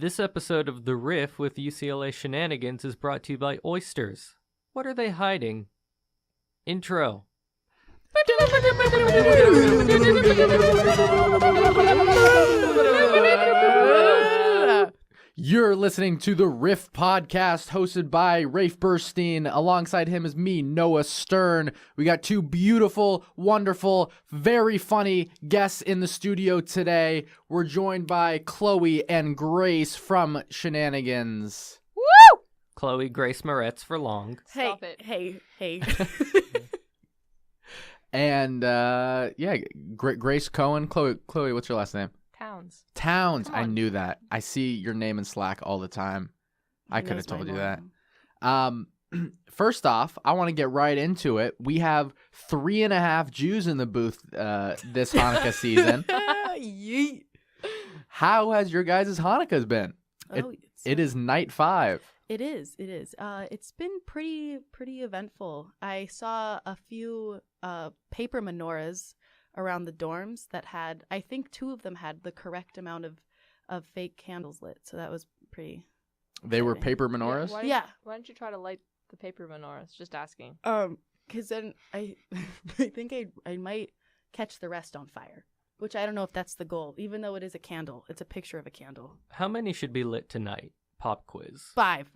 This episode of The Riff with UCLA Shenanigans is brought to you by oysters. What are they hiding? Intro. You're listening to the Riff podcast hosted by Rafe Burstein. Alongside him is me, Noah Stern. We got two beautiful, wonderful, very funny guests in the studio today. We're joined by Chloe and Grace from Shenanigans. Woo! Chloe Grace Moretz for long. Stop it. Hey. And, Grace Cohen. Chloe, what's your last name? Towns. I knew that. I see your name in Slack all the time. I could have told you that. First off, I want to get right into it. We have 3.5 Jews in the booth this Hanukkah season. Yeet. How has your guys' Hanukkahs been? It is night 5. It is. It's been pretty eventful. I saw a few paper menorahs around the dorms that had, I think 2 of them had the correct amount of fake candles lit. So that was pretty. They were paper menorahs? Why don't you try to light the paper menorahs? Just asking. Because then I think I might catch the rest on fire, which I don't know if that's the goal. Even though it is a candle, it's a picture of a candle. How many should be lit tonight? Pop quiz. 5.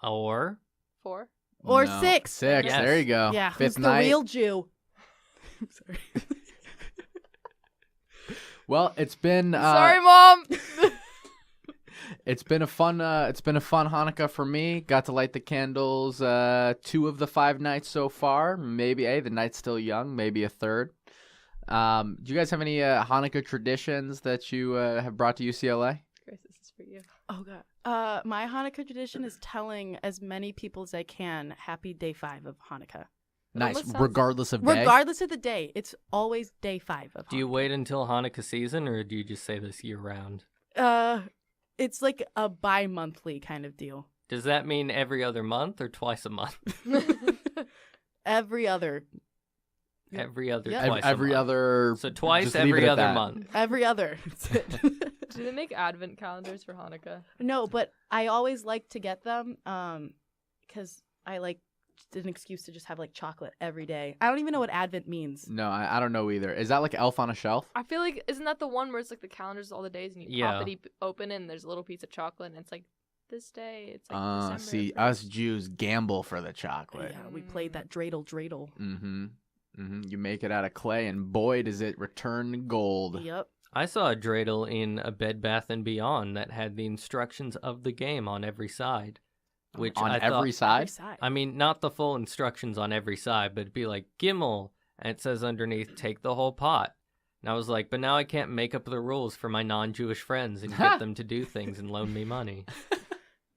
Or 4. Or No. 6. 6. Yes. There you go. Yeah, Fifth who's night. the real Jew? I'm sorry. Well, it's been Sorry, Mom. It's been a fun Hanukkah for me. Got to light the candles 2 of the 5 nights so far. Maybe the night's still young, maybe a third. Do you guys have any Hanukkah traditions that you have brought to UCLA? Grace, this is for you. Oh God. My Hanukkah tradition is telling as many people as I can happy day 5 of Hanukkah. Nice, almost sounds- regardless of day. Regardless of the day, it's always day 5 of Hanukkah. do you wait until Hanukkah season, or do you just say this year round? It's like a bi-monthly kind of deal. Does that mean every other month or twice a month? Every other. Every other, Yeah. twice Every a month. other. So twice just leave it every at other that. month. Every other. That's it. Do they make advent calendars for Hanukkah? No, but I always like to get them because I like an excuse to just have like chocolate every day. I don't even know what Advent means. No, I don't know either. Is that like Elf on a Shelf? I feel like, isn't that the one where it's like the calendars all the days and you pop it open and there's a little piece of chocolate and it's like this day, it's like December. See, 1st. us Jews gamble for the chocolate. Yeah, we played that dreidel. You make it out of clay, and boy, does it return gold. Yep. I saw a dreidel in a Bed Bath & Beyond that had the instructions of the game on every side. Which On I every thought, side? I mean, not the full instructions on every side, but it'd be like Gimel, and it says underneath, take the whole pot. And I was like, but now I can't make up the rules for my non-Jewish friends and get them to do things and loan me money.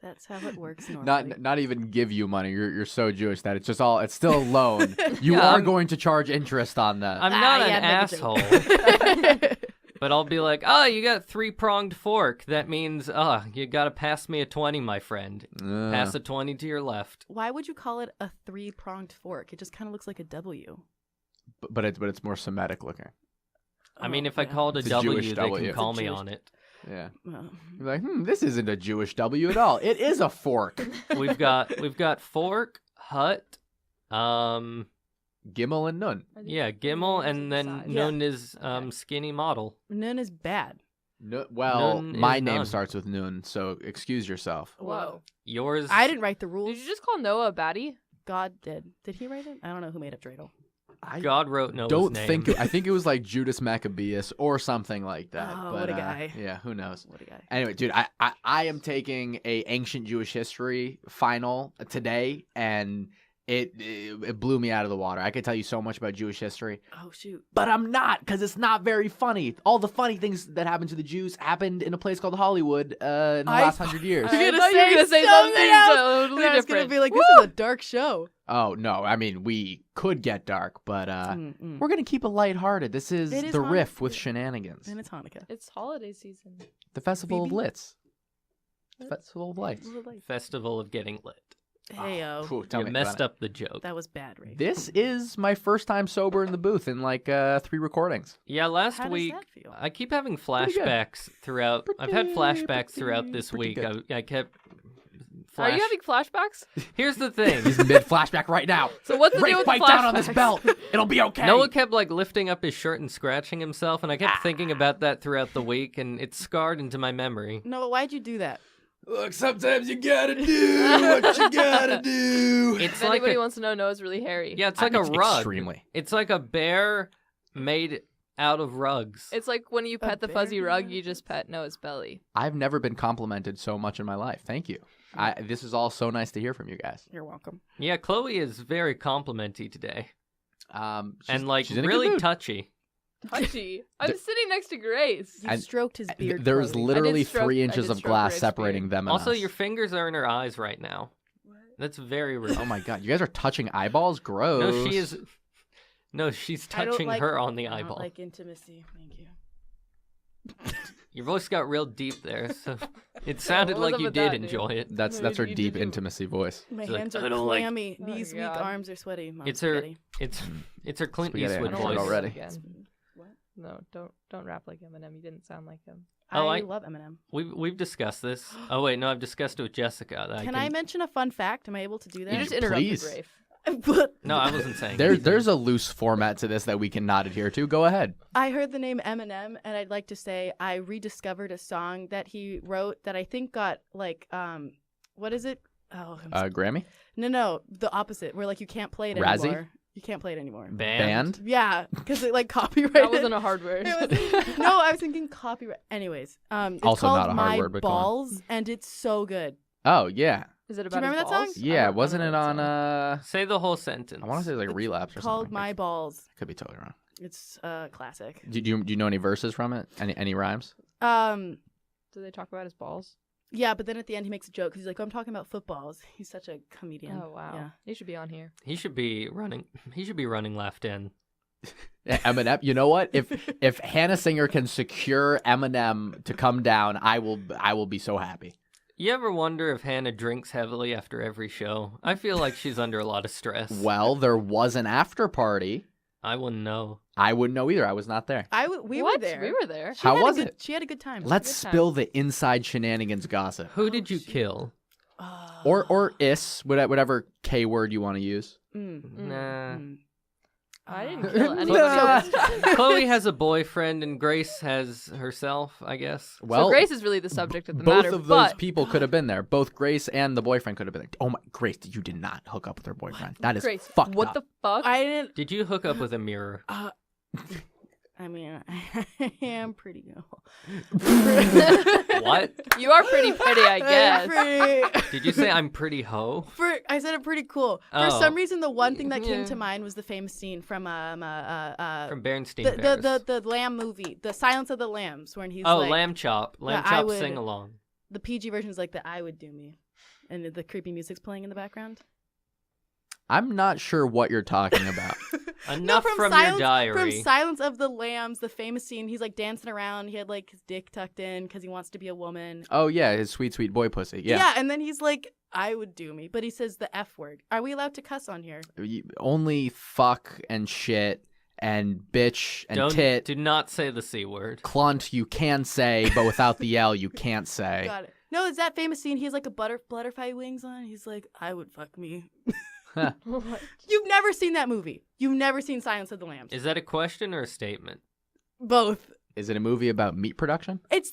That's how it works normally. Not even give you money. You're so Jewish that it's still a loan. You Yeah, are going to charge interest on that. I'm not an make a joke. asshole. But I'll be like, oh, you got a 3-pronged fork. That means, you got to pass me a 20, my friend. Pass a 20 to your left. Why would you call it a 3-pronged fork? It just kind of looks like a W. But it's more Semitic looking. I mean, if I call it a It's a W, Jewish they W. can call It's a me Jewish- on it. Yeah. Well, You're like, this isn't a Jewish W at all. It is a fork. We've got fork, hut, Gimel and Nun. yeah, Gimel, and then Size. Nun is skinny model. Nun is bad. Well, Nun my is name none. starts with Nun, so excuse yourself. Whoa. Yours. I didn't write the Did rules. you just call Noah a baddie? God did. Did he write it? I don't know who made up dreidel. I God wrote Noah's don't name. think I think it was like Judas Maccabeus or something like that. Oh, but, what a guy. Yeah, who knows? What a guy. Anyway, dude, I am taking a ancient Jewish history final today, and it blew me out of the water. I could tell you so much about Jewish history, Oh, shoot. but I'm not, because it's not very funny. All the funny things that happened to the Jews happened in a place called Hollywood in the last 100 years. You're I gonna thought you were say gonna say something something else. totally I was going to different. be like, this is a dark show. Oh, no, I mean, we could get dark, but Mm-mm. we're going to keep it lighthearted. This is It is The Riff Hanukkah. with Shenanigans, And it's Hanukkah. It's holiday season. the Festival of BB. Lights. Festival of Lights. Festival of getting lit. Heyo. Phew, tell You me messed about it. up the joke. That was bad, Ray. This is my first time sober in the booth in like 3 recordings. Yeah, last How week does that feel? I keep having good. flashbacks throughout. I've had flashbacks throughout this pretty week. good. I kept. Are you having flashbacks? Here's the thing. He's mid flashback right now. So what's the Ray, deal with bite the down on this flashbacks? belt. It'll be okay. Noah kept like lifting up his shirt and scratching himself, and I kept thinking about that throughout the week, and it's scarred into my memory. No, why'd you do that? Look, sometimes you gotta do what you gotta do. It's If like anybody a, what's to know, Noah's really hairy. yeah, it's like a rug. Extremely. It's like a bear made out of rugs. It's like when you pet the bear fuzzy rug, man. you just pet Noah's belly. I've never been complimented so much in my life. Thank you. This is all so nice to hear from you guys. You're welcome. Yeah, Chloe is very complimenty today, and like she's in a good really mood. touchy. Touchy. I'm sitting next to Grace. You And- stroked his beard. There's Chloe. literally stroke- 3 I inches did of stroke glass Ray's separating beard. them and Also, us. your fingers are in her eyes right now. That's very rude. Oh my god, you guys are touching eyeballs? Gross. No, she is. No, she's I don't touching like- her on the I don't eyeball. like intimacy. Thank you. Your voice got real deep there, so it sounded What was like up you with did that, dude? enjoy it. That's No, her you deep did- intimacy voice. My She's like, hands "I are don't like-" clammy. Oh, These weak God. arms are sweaty. Mom, It's her. spaghetti. It's her Clint Spaghetti, Eastwood I don't know it voice. wanna already. Again. What? No, don't rap like Eminem. You didn't sound like him. Oh, I I- love Eminem. We've discussed this. Oh wait, no, I've discussed it with Jessica. That Can I mention a fun fact? Am I able to do that? You just interrupted Please. Rafe. But No, I wasn't saying. anything. There's a loose format to this that we cannot adhere to. Go ahead. I heard the name Eminem, and I'd like to say I rediscovered a song that he wrote that I think got like what is it? Oh, Grammy? no, the opposite. Where like you can't play it Razzie? anymore. You can't play it anymore. Band? Yeah, because it like copyrighted. That wasn't a hard word. It was, no, I was thinking copyright. Anyways, it's Also called not a hard My word, but go on. Balls, and it's so good. Oh, yeah. Is it Do you about remember his that song? balls? Yeah, I don't wasn't know it that on, song. Say the whole sentence. I want to say like Relapse or Called something. My Balls. Could be totally wrong. It's classic. Do you know any verses from it? Any rhymes? Do they talk about his balls? Yeah, but then at the end he makes a joke because he's like, "I'm talking about footballs." He's such a comedian. Oh wow. Yeah. He should be on here. He should be running. He should be running left in. Eminem. You know what? If Hannah Singer can secure Eminem to come down, I will be so happy. You ever wonder if Hannah drinks heavily after every show? I feel like she's under a lot of stress. Well, there was an after party. I wouldn't know. I wouldn't know either. I was not there. We What? were there. We were there. She How had a was good- it? She had a good time. Let's Good spill the inside shenanigans gossip. Who did you shoot. kill? Or is, whatever K word you want to use. Nah. I didn't No. kill anybody. Chloe has a boyfriend and Grace has herself, I guess. Well, So Grace is really the subject of the both matter. of those but people could have been there. Both Grace and the boyfriend could have been there. Oh my, Grace, you did not hook up with her boyfriend. That is Grace, fucked what up. the fuck? I didn't. Did you hook up with a mirror? I mean, I am pretty good. What? You are pretty pretty, I guess. Did you say I'm pretty hoe? I said it pretty cool. For Oh. some reason, the one thing that came Yeah. to mind was the famous scene from From Berenstain the, Bears. the lamb movie, The Silence of the Lambs, when he's Oh, like, Lamb Chop. Lamb I Chop would- sing along. the PG version is like the I would do me, and the creepy music's playing in the background. I'm not sure what you're talking about. Enough from your Silence, diary. From Silence of the Lambs, the famous scene, he's like dancing around. He had like his dick tucked in because he wants to be a woman. Oh yeah, his sweet sweet boy pussy. Yeah. And then he's like, I would do me, but he says the F word. Are we allowed to cuss on here? Only fuck and shit and bitch and Don't tit. do not say the C word. Clunt you can say, but without the L you can't say. Got it. No, it's that famous scene. He has like a butterfly wings on. He's like, I would fuck me. You've never seen that movie. You've never seen Silence of the Lambs. Is that a question or a statement? Both. Is it a movie about meat production? It's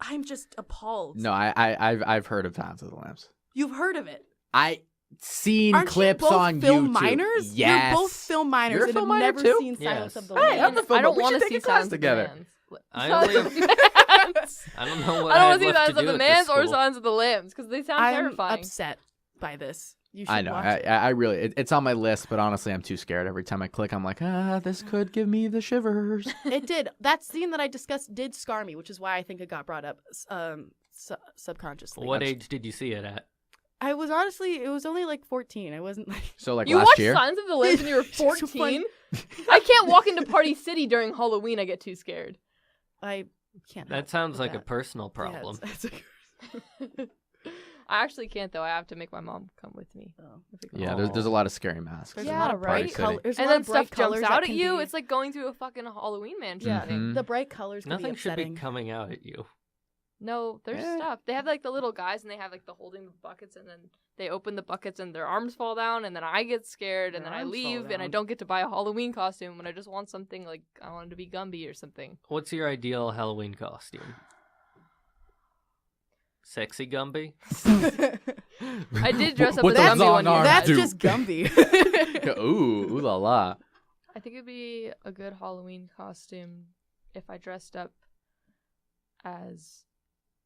I'm just appalled. No, I've heard of Silence of the Lambs. You've heard of it. I seen Aren't clips you both on film YouTube. miners? Yes. You're both film miners You're a and film have miner never too? seen Silence Yes. of the Hey, Lambs. I'm the film. I don't We should want to take see a class Silence of the together. Lambs. I Silence only of the Lambs. I don't know what I don't I want had to see left Silence to of do the at Mans this or school. Silence of the Lambs because they sound I'm terrifying. upset by this. You should I know. watch it. I really. It's on my list, but honestly, I'm too scared. Every time I click, I'm like, this could give me the shivers. It did. That scene that I discussed did scar me, which is why I think it got brought up subconsciously. What age did you see it at? I was honestly, it was only like 14. I wasn't like. So like You last watched year. Silence of the Lambs when you were It's so 14? funny. I can't walk into Party City during Halloween. I get too scared. I can't. That help sounds with like a that. personal Yeah, problem. it's I actually can't though. I have to make my mom come with me. Oh. Yeah, there's a lot of scary masks. There's Yeah, a lot of bright Party colors. City. And then stuff jumps out at you. It's like going through a fucking Halloween mansion. Yeah, Mhm. the bright colors can Nothing be should upsetting. be coming out at you. No, there's stuff. They have like the little guys, and they have like the holding the buckets, and then they open the buckets, and their arms fall down, and then I get scared, and Their then I arms fall leave, and I down. don't get to buy a Halloween costume, and I just want something like I wanted to be Gumby or something. What's your ideal Halloween costume? Sexy Gumby? I did dress up With as the Gumby one long year. arms, That's dude. just Gumby. Ooh la la. I think it'd be a good Halloween costume if I dressed up as.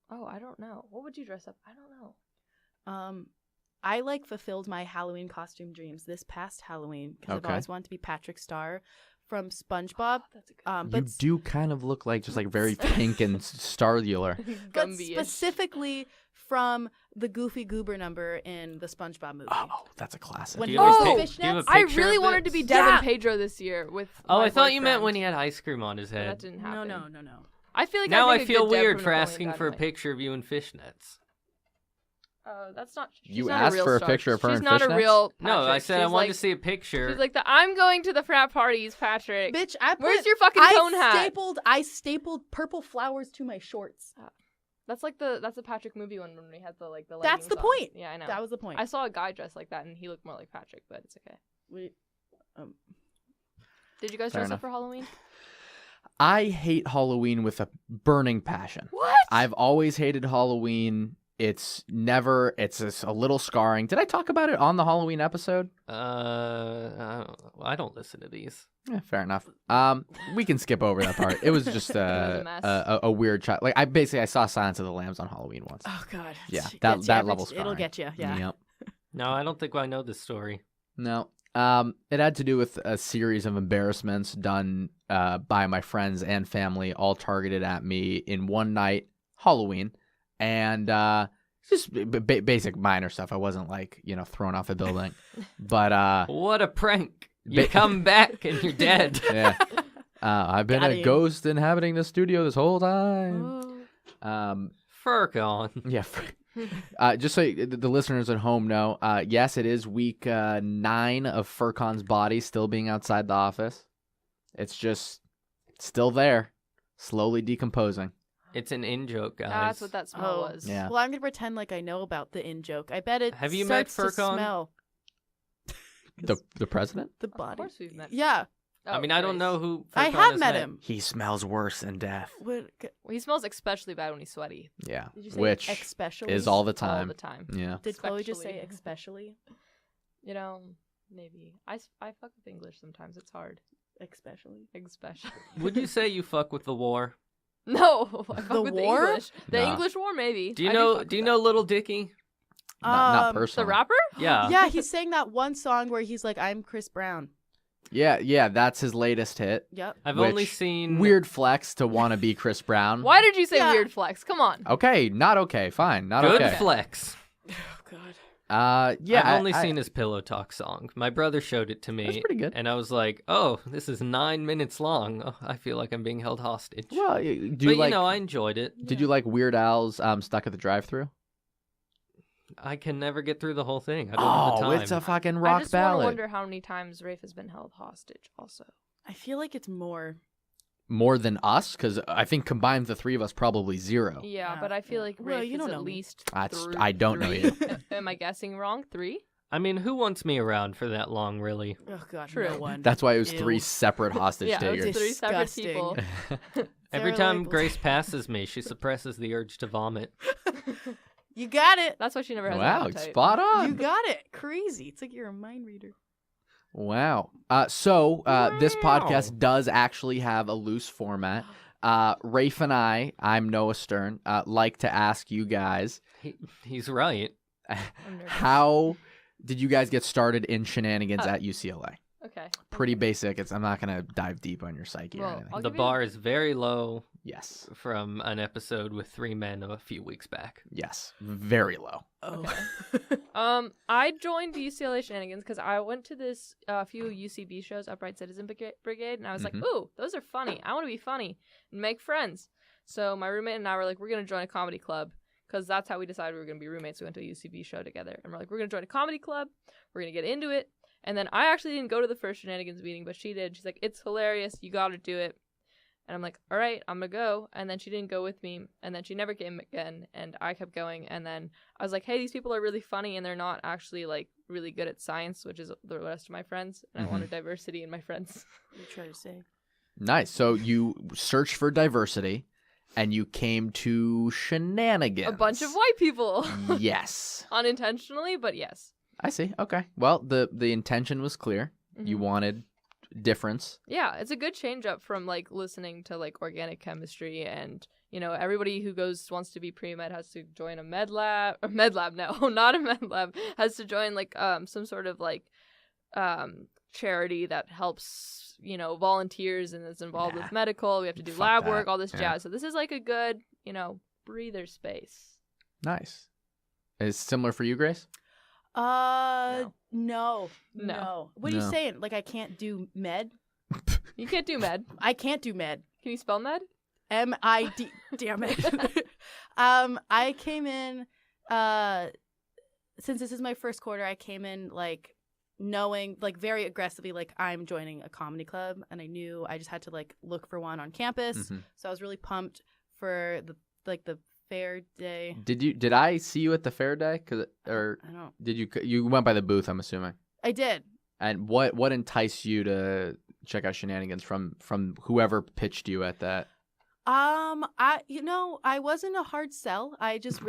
Oh, I don't know. What would you dress up? I don't know. I fulfilled my Halloween costume dreams this past Halloween because I've Okay. always wanted to be Patrick Star from SpongeBob. That's a good. You do kind of look like just like very pink and starlular. But Gumby-ish. specifically from the Goofy Goober number in the SpongeBob movie. Oh, that's a classic. When Do he you have was a the pic- do you have a fishnets. I picture really of wanted to this? be Devin Yeah. Pedro this year with. Oh, my I thought you meant boyfriend, when he had ice cream on his but head. That didn't happen. No. I feel like Now I'd I make a feel good Deb weird from for Napoleon asking for a Dynamite. picture of you in fishnets. That's not. She's You not asked a real for a star. picture of her She's in not a fishnets? real. No, I Patrick. said I She's wanted like, to see a picture. She's like I'm going to the frat parties, Patrick. Bitch, Where's your fucking cone hat? I stapled purple flowers to my shorts. That's the Patrick movie one when we had the the. That's the leggings on. point. Yeah, I know. That was the point. I saw a guy dressed like that, and he looked more like Patrick, but it's okay. Did you guys Fair dress enough. up for Halloween? I hate Halloween with a burning passion. What? I've always hated Halloween. It's just a little scarring. Did I talk about it on the Halloween episode? I don't listen to these. Yeah, fair enough. We can skip over that part. It was just It was a mess. a weird child. Like I saw Silence of the Lambs on Halloween once. Oh God. Yeah, It that gets you level It'll scarring. get you. Yeah. Yep. No, I don't think I know this story. No. It had to do with a series of embarrassments done by my friends and family, all targeted at me in one night, Halloween, and just basic minor stuff. I wasn't thrown off a building, but What a prank! You come back and you're dead. yeah, I've been Got a him. ghost inhabiting the studio this whole time. Fur gone. Yeah. Just so the listeners at home know, yes, it is week 9 of Furcon's body still being outside the office. It's just still there, slowly decomposing. It's an in joke, guys. That's what that smell Oh. was. Yeah. Well, I'm gonna pretend like I know about the in joke. I bet it Have you met starts to Furcon? smell The president? the Of body. course we've met. Yeah, I mean, I don't know who. I Furcon have has met him. He smells worse than death. Well, he smells especially bad when he's sweaty. Yeah, Did you say which especially? is all the All time. the time. Yeah. Did Chloe just say Especially. especially? You know, maybe. I fuck with English sometimes. It's hard. Especially. Especially. Would you say you fuck with the war? No, I fuck The with war? the English. The Nah. English war, maybe. Do you I know? fuck Do you with know Little Dicky? Not The personally. The rapper? Yeah. Yeah, he sang that one song where he's like, "I'm Chris Brown." Yeah, that's his latest hit. Yep. I've Which- only seen Weird flex to want to be Chris Brown. Why did you say Yeah. weird flex? Come on. Okay, not okay. Fine, not Good okay. flex. Oh God. Yeah, I've only I- seen his Pillow Talk song. My brother showed it to me. That's pretty good. And I was like, "Oh, this is 9 minutes long. Oh, I feel like I'm being held hostage." Well, do but you like? I enjoyed it. Did you like Weird Al's "Stuck at the Drive-Thru"? I can never get through the whole thing. I don't have the Oh, time. it's a fucking I rock just want to ballad. wonder how many times Rafe has been held hostage. Also, I feel like it's more. More than us, because I think combined the three of us probably 0. yeah, Yeah, but I feel yeah. like Well, Rafe you is don't at know me. least. I don't know three. you. Am I guessing wrong? 3? I mean, who wants me around for that long, really? Oh God, True. no one. That's why it was Ew. 3 separate hostage Yeah, it was takers. 3 separate Disgusting. people. Every Sarah time labels. Grace passes me, she suppresses the urge to vomit. You got it. That's why she never has an Wow, appetite. spot You on. got it. Crazy. It's like you're a mind reader. Wow. So this podcast does actually have a loose format. Rafe and I'm Noah Stern, like to ask you guys, He's right. I'm nervous. how did you guys get started in shenanigans at UCLA? Okay. Pretty basic. I'm not going to dive deep on your psyche or Well, anything. I'll The give you- bar is very low Yes. from an episode with 3 men a few weeks back. Yes. Very low. Oh. I joined UCLA Shenanigans because I went to this few UCB shows, Upright Citizen Brigade, and I was Mhm. like, ooh, those are funny. I want to be funny and make friends. So my roommate and I were like, we're going to join a comedy club because that's how we decided we were going to be roommates. We went to a UCB show together, and we're like, we're going to join a comedy club. We're going to get into it. And then I actually didn't go to the first Shenanigans meeting, but she did. She's like, it's hilarious. You got to do it. And I'm like, all right, I'm going to go. And then she didn't go with me. And then she never came again. And I kept going. And then I was like, hey, these people are really funny. And they're not actually like really good at science, which is the rest of my friends. And I wanted diversity in my friends. You try to say. Nice. So you searched for diversity and you came to Shenanigans. A bunch of white people. Yes. Unintentionally, but yes. I see. Okay. Well, the intention was clear. You wanted difference. Yeah, it's a good change up from like listening to like organic chemistry, and you know, everybody who wants to be pre-med has to join a med lab, or med lab, no, not a med lab, has to join like some sort of like charity that helps, you know, volunteers and is involved with medical. We have to do lab work, all this jazz. So this is like a good, you know, breather space. Nice. Is it similar for you, Grace? No. What are you saying? Like I can't do med? You can't do med. I can't do med. Can you spell med? M-I-D. Damn it. I came in, since this is my first quarter, I came in like knowing, like very aggressively, like I'm joining a comedy club, and I knew I just had to like look for one on campus. So I was really pumped for the fair day. Did I see you at the fair day? I don't. Did you went by the booth? I'm assuming. I did. And what enticed you to check out Shenanigans from whoever pitched you at that? I wasn't a hard sell. I just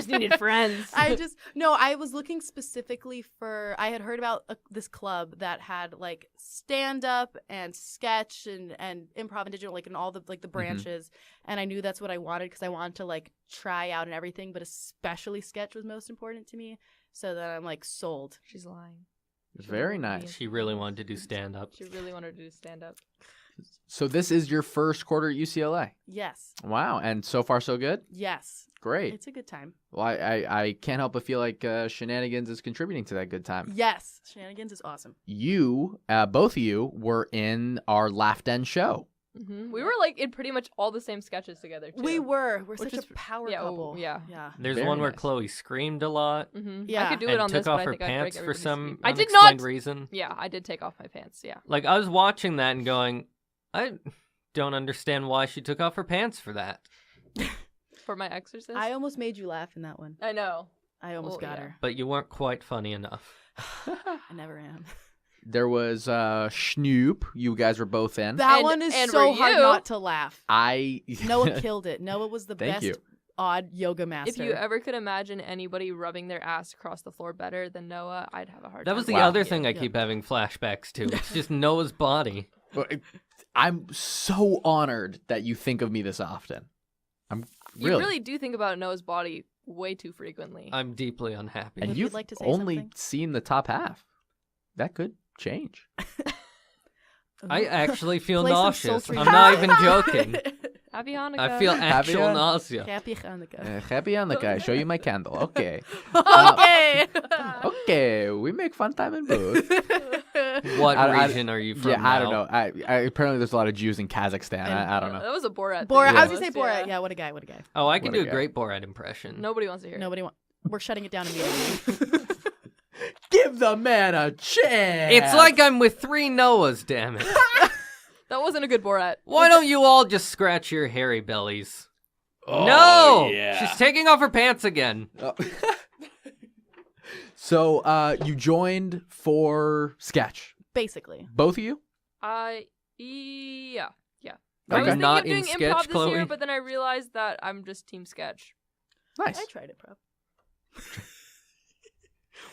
needed friends. I was looking specifically for, I had heard about this club that had like stand up and sketch and improv and digital, like in all the like the branches. And I knew that's what I wanted because I wanted to like try out and everything, but especially sketch was most important to me. So then I'm like sold. She's lying. Very nice. She really wanted to do stand up. She really wanted to do stand up. So this is your first quarter at UCLA? Yes. Wow. And so far so good? Yes. Great. It's a good time. Well, I can't help but feel like Shenanigans is contributing to that good time. Yes. Shenanigans is awesome. You, both of you, were in our Laugh Den show. We were like in pretty much all the same sketches together, too. We're such a power couple. Yeah. There's Very one where nice. Chloe screamed a lot. Yeah. I could do and it on took this, off but I her think I'd break pants for everybody's some speed. I did unexplained not. reason. Yeah, I did take off my pants. Yeah. Like I was watching that and going, I don't understand why she took off her pants for that. For my exorcist. I almost made you laugh in that one. I know. I almost got her. But you weren't quite funny enough. I never am. There was Schnoop. You guys were both in. That one is so hard not to laugh. Noah killed it. Noah was the Thank best you. odd yoga master. If you ever could imagine anybody rubbing their ass across the floor better than Noah, I'd have a hard time. That was the Wow. other thing I keep having flashbacks to. It's just Noah's body. I'm so honored that you think of me this often. You really do think about Noah's body way too frequently. I'm deeply unhappy. And Would you you've like to say only something? seen the top half. That could change. I actually feel Play some nauseous. sultry I'm not even joking. Happy Hanukkah. I feel actual Happy nausea. Happy Hanukkah. Happy Hanukkah. I show you my candle. Okay. Okay. Okay. We make fun time in booth. What I- region are you from? Yeah, I now? don't know. I apparently there's a lot of Jews in Kazakhstan. I don't know. That was a Borat. Borat. thing. I was gonna say Borat. Yeah. What a guy. Oh, I can What do a a guy. great Borat impression. Nobody wants to hear it. Nobody want. We're shutting it down immediately. Give the man a chance. It's like I'm with three Noahs, damn it. That wasn't a good Borat. Why don't you all just scratch your hairy bellies? Oh, No! yeah. She's taking off her pants again. Oh. So you joined for sketch. Basically. Both of you? Yeah. Are I you was not thinking in of doing sketch, improv this Chloe? year, but then I realized that I'm just team sketch. Nice. I tried it, bro.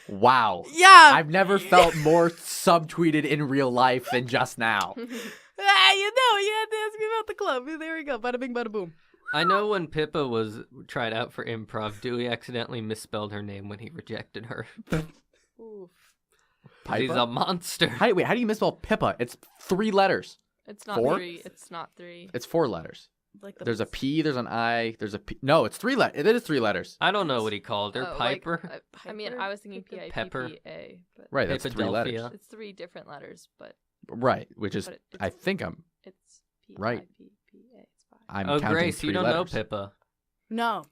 Wow. Yeah. I've never felt more subtweeted in real life than just now. You had to ask me about the club. There we go. Bada bing, bada boom. I know when Pippa was tried out for improv, Dewey accidentally misspelled her name when he rejected her. Oof. He's a monster. How do you misspell Pippa? It's 3 letters. It's not 4? 3. It's not 3. It's 4 letters. Like There's a P, there's an I, there's a P. No, it's 3 letters. It is 3 letters. I don't know what he called her. Like, Piper? I mean, I was thinking P-I-P-P-A, Pepper. but Right, that's 3 letters. Pippadelphia. it's 3 different letters, but Right, which is, But it's- I think I'm it's Right. P-I-P-P-A. It's fine. I'm Oh, counting Grace, 3 you don't letters. know Pippa. No.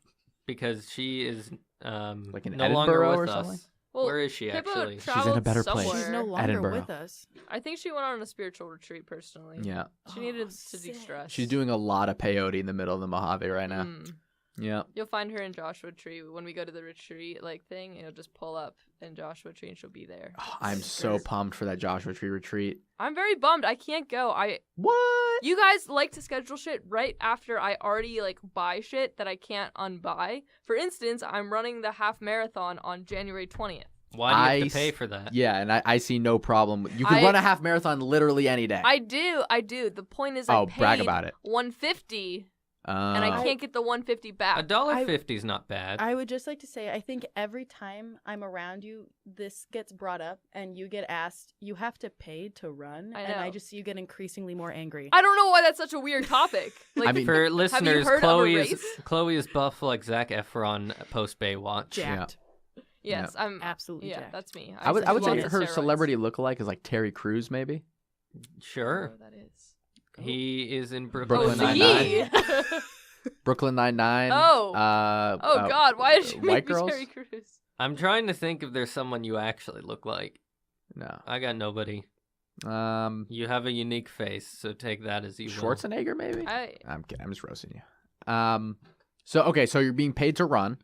because she is like in no longer Edinburgh with or us. something? Well, Where is she Pippa actually? She's in a better place. somewhere. She's no longer Edinburgh. with us. I think she went on a spiritual retreat personally. Yeah. She needed to sick. de-stress. She's doing a lot of peyote in the middle of the Mojave right now. Yeah. You'll find her in Joshua Tree when we go to the retreat thing. You'll just pull up in Joshua Tree and she'll be there. Oh, I'm so pumped for that Joshua Tree retreat. I'm very bummed. I can't go. What? You guys like to schedule shit right after I already buy shit that I can't unbuy. For instance, I'm running the half marathon on January 20th. Why do you have to pay for that? Yeah, and I see no problem. You can run a half marathon literally any day. I do. The point is, I paid brag about it. $150, and I can't get the $150 back. $1.50 is not bad. I would just like to say, I think every time I'm around you, this gets brought up, and you get asked, you have to pay to run, I and I know. just see you get increasingly more angry. I don't know why that's such a weird topic. I mean, For listeners, heard of a Chloe is buff like Zac Efron post Baywatch. Jacked. Yes, I'm Absolutely Yeah, jacked. that's me. I would said say lots of her steroids. celebrity lookalike is like Terry Crews, maybe. I don't Sure. know who that is. He is in Brooklyn Oh, Nine-Nine. Z! Brooklyn Nine-Nine. Oh. God, why did you White make Girls? me Terry Crews? I'm trying to think if there's someone you actually look like. No. I got nobody. You have a unique face, so take that as you will. Schwarzenegger, maybe. I'm kidding. I'm just roasting you. So you're being paid to run.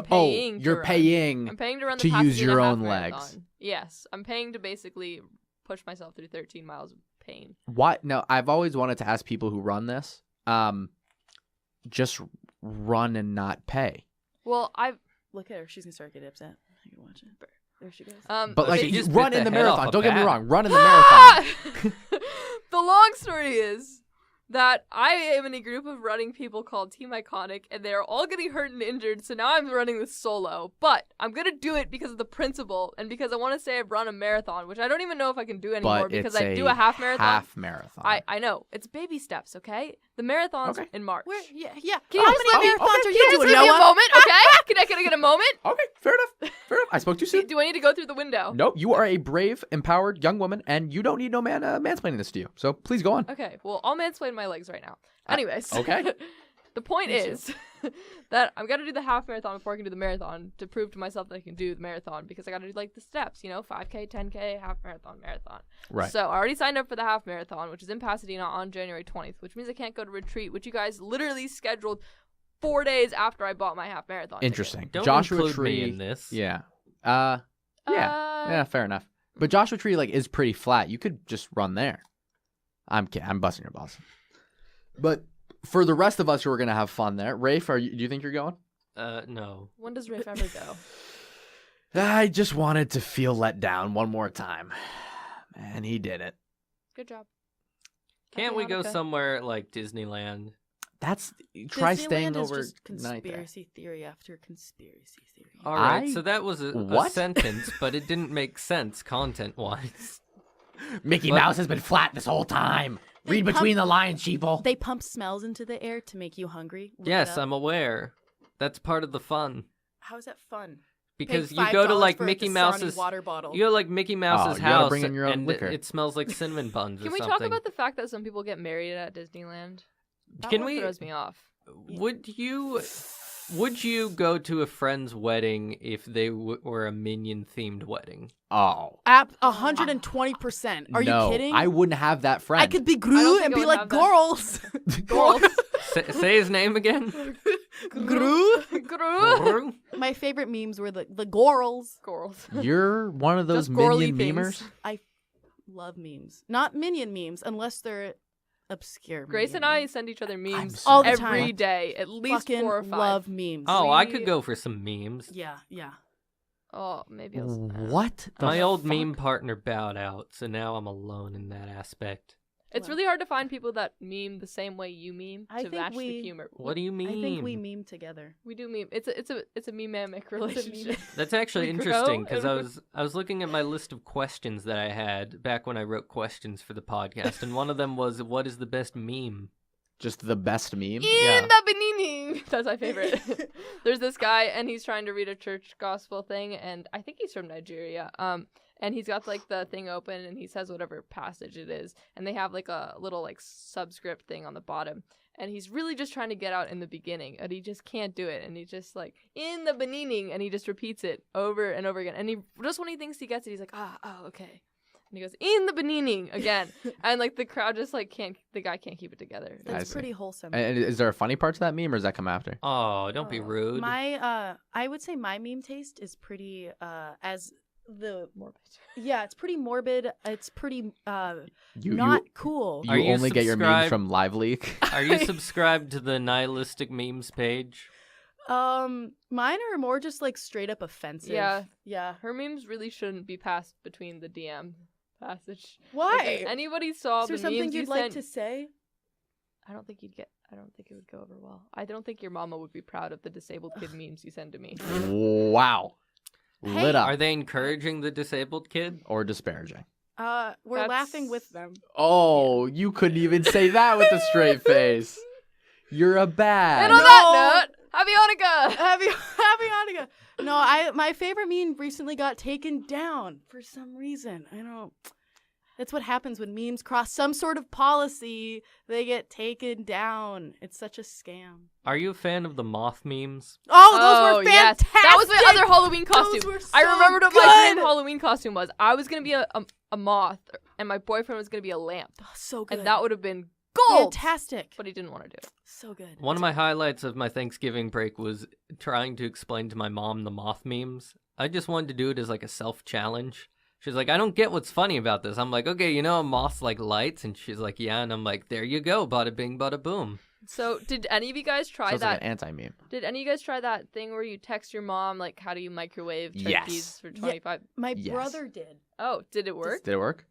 paying to you're run. paying. I'm paying to run the to use Pasadena your half own marathon. legs. Yes, I'm paying to basically push myself through 13 miles of pain. Why? No, I've always wanted to ask people who run this. Just run and not pay. Well, Look at her. She's going to start getting upset. You can watch it. There she goes. But like, she just run bit in the the head off marathon. a Don't get me bat. wrong. Run in the marathon. The long story is that I am in a group of running people called Team Iconic, and they're all getting hurt and injured, so now I'm running this solo. But I'm going to do it because of the principle, and because I want to say I've run a marathon, which I don't even know if I can do anymore, But because it's I do a half marathon. Half marathon. I know. It's baby steps, okay? The marathon's Okay. in March. Yeah. Can you How just many let me- marathons are Can you just doing, give me a Noah? moment, okay? Can I get a moment? Okay, fair enough. Fair enough. I spoke too soon. Do I need to go through the window? No, you are a brave, empowered young woman, and you don't need no man mansplaining this to you. So please go on. Okay, well, I'll mansplain my legs right now. Anyways. okay. The point is that I'm going to do the half marathon before I can do the marathon to prove to myself that I can do the marathon, because I got to do the steps, 5K, 10K, half marathon. Right. So I already signed up for the half marathon, which is in Pasadena on January 20th, which means I can't go to retreat, which you guys literally scheduled 4 days after I bought my half marathon. Interesting. Don't Joshua include Tree me in this. Yeah. ticket. Yeah, fair enough. But Joshua Tree is pretty flat. You could just run there. I'm kidding. I'm busting your balls. But for the rest of us who are gonna have fun there, Rafe, do you think you're going? No. When does Riff ever go? I just wanted to feel let down one more time, and he did it. Good job. Can't Happy we go Hanukkah. somewhere like Disneyland? Try Disneyland staying is over just night there. conspiracy theory after conspiracy theory. All right, I- so that was a What? sentence, but it didn't make sense content-wise. Mickey But- Mouse has been flat this whole time. They Read pump- between the lines, sheeple. They pump smells into the air to make you hungry. Look it Yes, up. I'm aware. That's part of the fun. How is that fun? Because Pay you go to $5 for a Mickey Dasani Mouse's water bottle. You go to Mickey Mouse's you gotta house, bring in your own and liquor. it smells like cinnamon buns. Can or we something. talk about the fact that some people get married at Disneyland? That Can one we? throws me off. Would you go to a friend's wedding if they were a Minion themed wedding? Oh. 120%. Are no, you kidding? I wouldn't have that friend. I could be I don't Gru think and I be would like, have that. girls. Girls. Say his name again. Gru. Gru. My favorite memes were the girls. Girls. You're one of those Just girly Minion things. memers. I love memes. Not Minion memes, unless they're obscure. Grace Minion and I memes. send each other memes All the every time. day, at least Fucking 4 or 5. love memes. Oh, I We- could go for some memes. Yeah, yeah. Oh, maybe I'll. What? the My old fuck? meme partner bowed out, so now I'm alone in that aspect. It's really hard to find people that meme the same way you meme I to think match the we- humor. What do you mean? I think we meme together. We do meme. It's a meme-amic relationship. That's actually We grow interesting because and- I was looking at my list of questions that I had back when I wrote questions for the podcast, and one of them was, "What is the best meme?" Just the best meme. In Yeah. the beginning. That's my favorite. There's this guy, and he's trying to read a church gospel thing, and I think he's from Nigeria. and he's got like the thing open, and he says whatever passage it is, and they have like a little like subscript thing on the bottom, and he's really just trying to get out in the beginning, and he just can't do it, and he's just like in the beginning, and he just repeats it over and over again, and he just when he thinks he gets it, he's like oh okay. And he goes, in the beginning again. And, like, the crowd just, like, the guy can't keep it together. That's pretty wholesome. And is there a funny part to that meme, or does that come after? Oh, don't be rude. I would say my meme taste is pretty, morbid. Yeah, it's pretty morbid. It's pretty, cool. You only get your memes from Live Leak? Are you subscribed to the nihilistic memes page? Mine are more just, like, straight up offensive. Yeah. Her memes really shouldn't be passed between the DM passage. Why? Like, if anybody saw is there the something memes you'd like to say? I don't think it would go over well. I don't think your mama would be proud of the disabled kid memes you send to me. Wow. Hey. Lit up. Are they encouraging the disabled kid? Or disparaging? We're laughing with them. Oh, you couldn't even say that with a straight face. You're a bad. And on that note, happy Hanukkah! Happy Hanukkah! No, my favorite meme recently got taken down for some reason. I don't. That's what happens when memes cross some sort of policy. They get taken down. It's such a scam. Are you a fan of the moth memes? Oh, those were fantastic! Yes. That was my other Halloween costume. Those were so I remembered what good. my dream Halloween costume was. I was going to be a moth, and my boyfriend was going to be a lamp. Oh, so good. And that would have been gold! Fantastic. But he didn't want to do it. So good. One of my highlights of my Thanksgiving break was trying to explain to my mom the moth memes. I just wanted to do it as like a self-challenge. She's like, I don't get what's funny about this. I'm like, okay, you know a moth like lights? And she's like, yeah. And I'm like, there you go, bada bing, bada boom. So did any of you guys try Sounds that? like an anti-meme. Did any of you guys try that thing where you text your mom, like, how do you microwave turkeys Yes. for 25? My Yes. brother did. Oh, did it work? Did it work?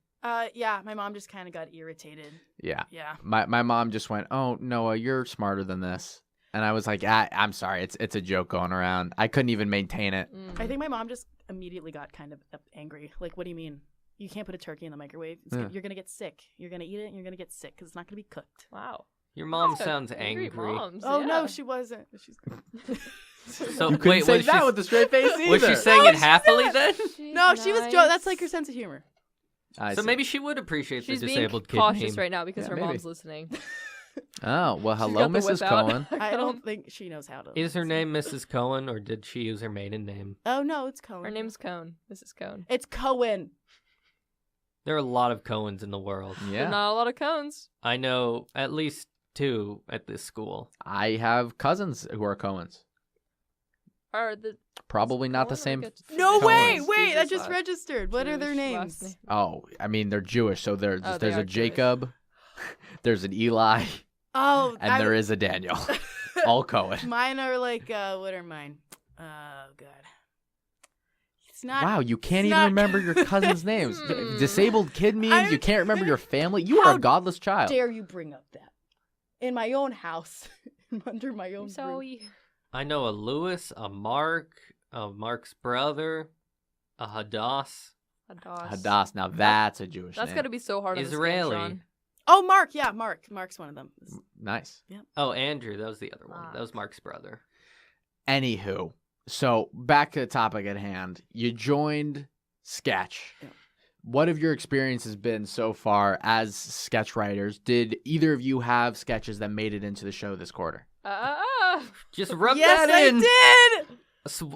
Yeah, my mom just kind of got irritated. Yeah. Yeah. My mom just went, oh, Noah, you're smarter than this. And I was like, I'm sorry. It's a joke going around. I couldn't even maintain it. I think my mom just immediately got kind of angry. Like, what do you mean? You can't put a turkey in the microwave. You're going to get sick. You're going to eat it and you're going to get sick because it's not going to be cooked. Wow. Your mom sounds angry. Moms, Oh, yeah. no, she wasn't. She's So You couldn't wait, say was that she, with a straight face either. was she saying it happily then? No, she was That's like her sense of humor. So maybe she would appreciate She's the being disabled kid cautious meme. right now because Yeah, her maybe. mom's listening. Oh, well, She's hello, got the Mrs. whip out. Cohen. I don't think she knows how to. Is her name Mrs. Cohen, or did she use her maiden name? Oh, no, it's Cohen. Her name's Cohen. Mrs. Cohen. It's Cohen. There are a lot of Cohens in the world. There's Yeah. not a lot of Cohens. I know at least 2 at this school. I have cousins who are Cohens. Are the Probably not the Cohen or same. get to- No way! Cohens. Wait, that Jesus, just registered. What are their Jewish last names? name. Oh, I mean, they're Jewish, so there's Oh, they there's are a Jewish. Jacob, there's an Eli, Oh, and there is a Daniel. All Cohen. Mine are like, what are mine? Oh, God. It's not. Wow, you can't it's even not- remember your cousins' names. Disabled kid memes, I- you can't remember your family. You are How a godless child. Dare you bring up that? In my own house. Under my own So roof. I know a Lewis, a Mark, a Mark's brother, a Hadass. Hadass, now that's a Jewish That's name. got to be so hard on this game, Israeli. Sean. Oh, Mark. Yeah, Mark. Mark's one of them. Nice. Oh, Andrew, that was the other one. Ah. That was Mark's brother. Anywho, so back to the topic at hand. You joined Sketch. Yeah. What have your experiences been so far as sketch writers? Did either of you have sketches that made it into the show this quarter? Just rub Yes, that in. I did.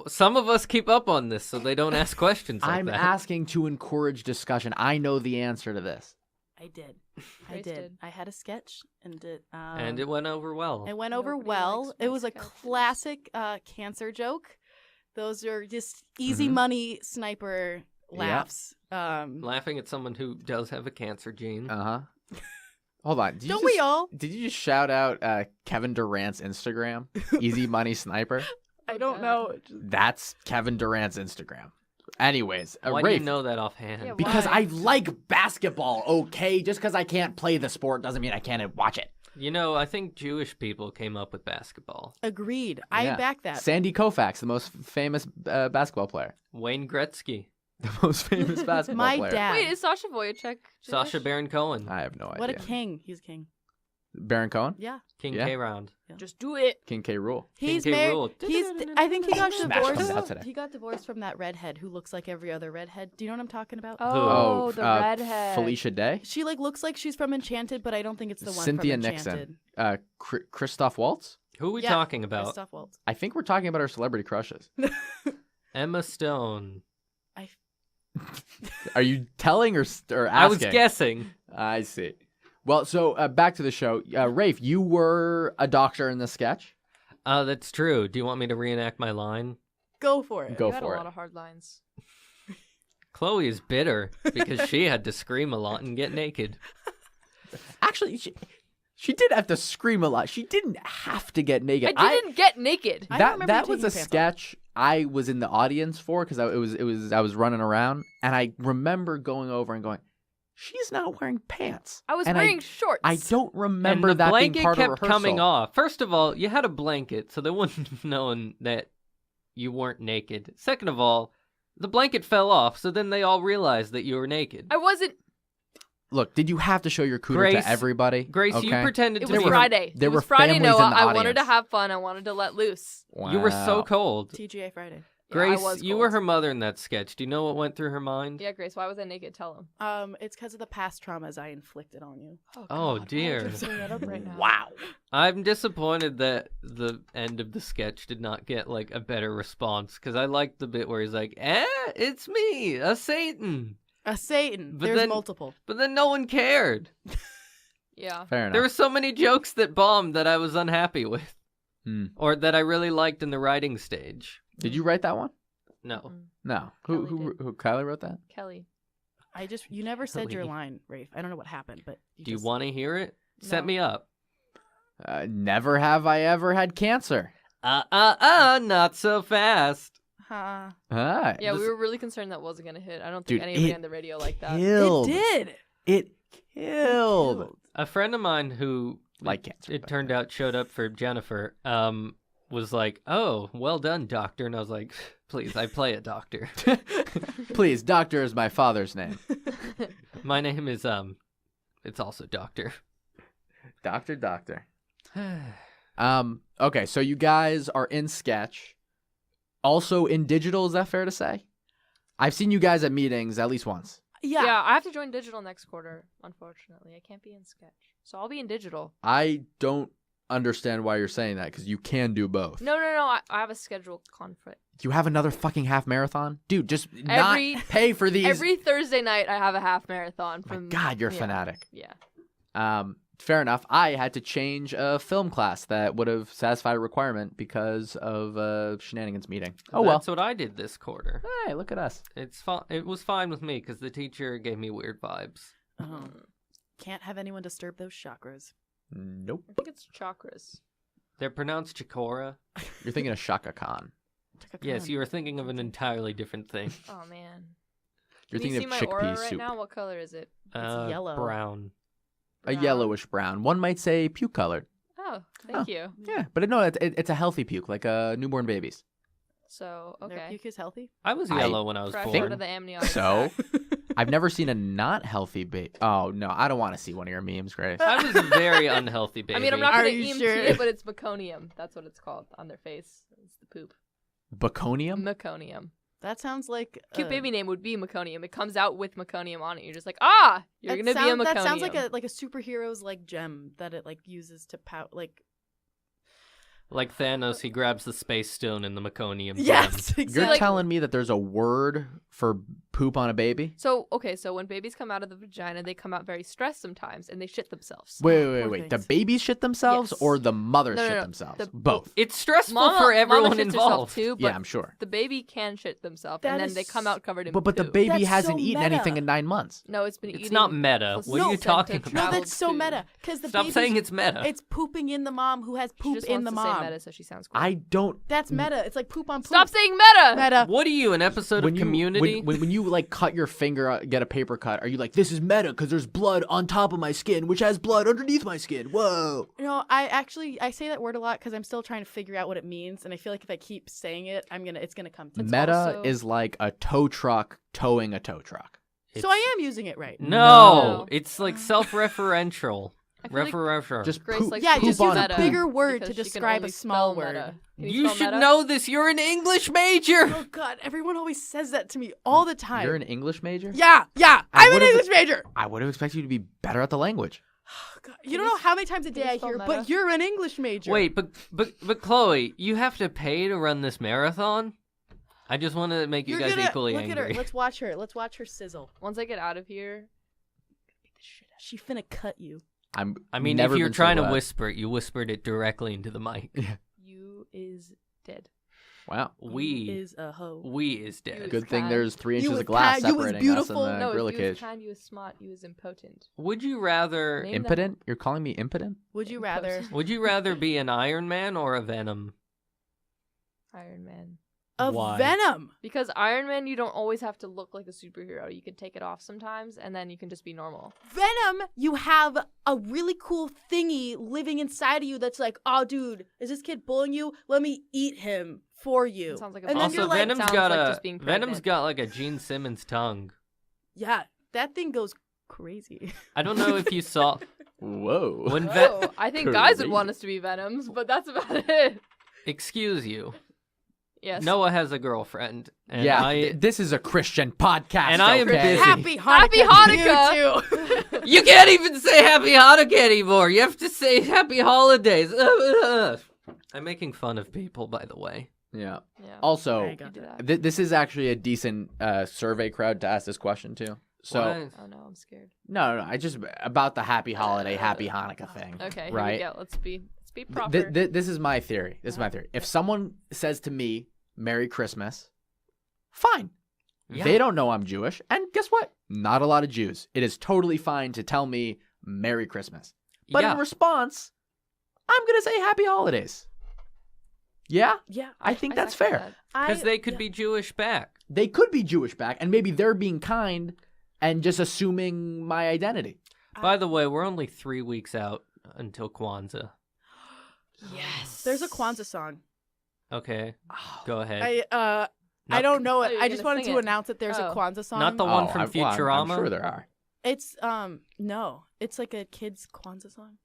Some of us keep up on this so they don't ask questions like I'm that. asking to encourage discussion. I know the answer to this. I did. I Grace did. did. I had a sketch and it. And it went over well. It went over Nobody well. likes It my was a sketches. classic cancer joke. Those are just easy Mhm. money sniper laughs. Laughing at someone who does have a cancer gene. Uh-huh. Hold on. Did you Don't we just- all? Did you just shout out Kevin Durant's Instagram? Easy Money Sniper? I don't know. That's Kevin Durant's Instagram. Anyways, Why do you Rafe, know that offhand? Yeah, because Why? I like basketball, okay? Just because I can't play the sport doesn't mean I can't watch it. You know, I think Jewish people came up with basketball. Agreed. I Yeah. back that. Sandy Koufax, the most famous basketball player. Wayne Gretzky. The most famous basketball My player. dad. Wait, is Sasha Wojciech Jewish? Sasha Baron Cohen. I have no idea. What a king. He's a king. Baron Cohen? Yeah. King Yeah. K round. Just do it. King K. Rule. He's King K. married. Rool. I think he got Smash comes out divorced. today. He got divorced from that redhead who looks like every other redhead. Do you know what I'm talking about? Oh, the redhead. Felicia Day? She like looks like she's from Enchanted, but I don't think it's the one Cynthia from Nixon. Enchanted. Christoph Waltz? Who are we Yeah, talking about? Christoph Waltz. I think we're talking about our celebrity crushes. Emma Stone. Are you telling or asking? I was guessing. I see. Well, so back to the show. Rafe, you were a doctor in the sketch. That's true. Do you want me to reenact my line? Go for it. Go You had for a it. lot of hard lines. Chloe is bitter because she had to scream a lot and get naked. Actually, she did have to scream a lot. She didn't have to get naked. I didn't get naked. I don't remember That you was taking a your pants off. sketch I was in the audience for because I was running around and I remember going over and going, she's not wearing pants. I was And wearing shorts. I don't remember and the that being blanket part kept of rehearsal. coming off. First of all, you had a blanket, so they wouldn't have known that you weren't naked. Second of all, the blanket fell off, so then they all realized that you were naked. I wasn't. Look, did you have to show your cooter Grace- to everybody? Grace, you Okay. pretended It to was be. Friday. there It was were Friday, families Noah. in the I wanted to audience. have fun. I wanted to let loose. You were so Wow. cold. TGA Friday. Yeah, I Grace, was you were cold. her mother in that sketch. Do you know what went through her mind? Yeah, Grace. Why was I naked? Tell him. It's because of the past traumas I inflicted on you. Oh, God, dear. Why would you bring that up right now? Wow. I'm disappointed that the end of the sketch did not get like a better response because I liked the bit where he's like, it's me, a Satan. A Satan. But There's then- multiple. But then no one cared. Yeah. Fair enough. There were so many jokes that bombed that I was unhappy with. Hmm. Or that I really liked in the writing stage. Did you write that one? No. Mm, No. Kelly Who Kylie wrote that? Kelly. You never said your Really? line, Rafe. I don't know what happened, but Do you want to hear it? Set No. me up. Never have I ever had cancer. Not so fast. Huh. Ah, Yeah, This- we were really concerned that wasn't gonna hit. I don't think Dude, anybody it on the radio like that. killed. It did. It killed. A friend of mine who Like cancer. it but- turned out showed up for Jennifer was like, "Oh, well done, doctor." And I was like, "Please, I play a doctor. Please, doctor is my father's name. My name is it's also doctor." Doctor. Okay, so you guys are in sketch. Also in digital, is that fair to say? I've seen you guys at meetings at least once. Yeah, I have to join digital next quarter. Unfortunately, I can't be in sketch, so I'll be in digital. I don't understand why you're saying that because you can do both. No. I have a schedule conflict. You have another fucking half marathon? Dude, just Every- not pay for these. Every Thursday night, I have a half marathon. My From God, you're a yeah. fanatic. Yeah. Fair enough. I had to change a film class that would have satisfied a requirement because of a Shenanigans meeting. Oh, well. That's what I did this quarter. Hey, look at us. It's fine. It was fine with me because the teacher gave me weird vibes. Can't have anyone disturb those chakras. Nope. I think it's chakras. They're pronounced Chikora. You're thinking of Shaka Khan. Yes, you were thinking of an entirely different thing. Oh man. You're Can you thinking see of my aura chickpea right soup. now? What color is it? yellow. Brown. A Brown? yellowish brown. One might say puke colored. Oh, thank you. Yeah, but no, it's a healthy puke, like newborn babies. So Their okay. puke is healthy. I was I- yellow when I was Fresh born. out of the amniotic So, sac. I've never seen a not healthy baby. Oh, no, I don't want to see one of your memes, Grace. I was a very unhealthy baby. I mean, I'm not Are gonna you EMT sure? it, but it's meconium. That's what it's called on their face. It's the poop. Baconium? Meconium. That sounds like Cute a- baby name would be meconium. It comes out with meconium on it. You're just like, you're that gonna be a meconium. That sounds like a superhero's like gem that it like uses to like. Like Thanos, he grabs the space stone in the meconium. Yes, gem. exactly. You're like- telling me that there's a word for poop on a baby? So when babies come out of the vagina, they come out very stressed sometimes, and they shit themselves. Wait. Poor The things. babies shit themselves Yes. or the mothers No, shit no. themselves? The- Both. It's stressful Mama, for everyone mama shits herself involved. too, but Yeah, I'm sure. the baby can shit themselves, That and then is they come out covered in But the poo. baby That's hasn't so eaten meta. anything in 9 months. No, it's been It's eating. not meta. What are you talking placenta No, about? traveled that's so food. meta. Because the Stop baby's- saying it's meta. It's pooping in the mom who has She poop just in wants the to mom. say meta, so she sounds cool. I don't. That's meta. It's like poop on poop. Stop saying meta. meta. What are you, an episode of Community? When you like cut your finger, get a paper cut, are you like, this is meta because there's blood on top of my skin, which has blood underneath my skin? Whoa. No, I say that word a lot because I'm still trying to figure out what it means, and I feel like if I keep saying it, it's gonna come to me. Meta also- is like a tow truck towing a tow truck. So I am using it right. No, it's like self-referential. Just Grace poop, likes Yeah, to poop just use use a on meta bigger word because to she can describe only a small spell word. meta. Can You spell should meta? know this. You're an English major. Oh God, everyone always says that to me all the time. You're an English major? Yeah, I'm an English major. I would have expected you to be better at the language. Oh, God. You don't know how many times a day you I spell hear, meta? but you're an English major. Wait, but Chloe, you have to pay to run this marathon? I just want to make you guys equally look angry. at her. Let's watch her. Let's watch her sizzle. Once I get out of here, She finna cut you. I mean, if you're trying to whisper it, you whispered it directly into the mic. you is dead. Wow. We is a hoe. We is dead. Good thing there's 3 inches was of glass kind, you was separating us in beautiful. the No, gorilla if you was cage. kind, you was smart, you was impotent. Would you rather Name Impotent? You're calling me impotent? Would you rather Would you rather be an Iron Man or a Venom? Iron Man. a Why? Venom? Because Iron Man, you don't always have to look like a superhero. You can take it off sometimes, and then you can just be normal. Venom, you have a really cool thingy living inside of you that's like, oh, dude, is this kid bullying you? Let me eat him for you. It sounds like a and then Also, you're like, Venom's sounds got like just being Venom's pregnant. got like a Gene Simmons tongue. yeah, that thing goes crazy. I don't know if you saw Whoa. when Oh, I think guys would Crazy. want us to be Venoms, but that's about it. Excuse you. Yes. Noah has a girlfriend. And Yeah, this is a Christian podcast. And I am okay? busy. Happy Hanukkah. Happy Hanukkah! to you too. You can't even say Happy Hanukkah anymore. You have to say Happy Holidays. I'm making fun of people, by the way. Yeah. Yeah. Also, There you go. You do that. this is actually a decent survey crowd to ask this question to. So, Why? Oh no, I'm scared. no, I just about the happy holiday, happy Hanukkah thing. Okay, right? here we go. Let's be proper. This is my theory. This is my theory. If someone says to me, Merry Christmas, fine. Yeah. They don't know I'm Jewish. And guess what? Not a lot of Jews. It is totally fine to tell me Merry Christmas. But Yeah. in response, I'm going to say Happy Holidays. Yeah? Yeah, I think that's second fair. that. Because they could be Jewish back. They could be Jewish back, and maybe they're being kind and just assuming my identity. By the way, we're only 3 weeks out until Kwanzaa. Yes. There's a Kwanzaa song. Okay, go ahead. I Not- don't know Oh, it. you're I just gonna wanted sing to it. announce that there's a Oh. Kwanzaa song. Not the one from I'm Futurama? sure there are. It's no, it's like a kid's Kwanzaa song.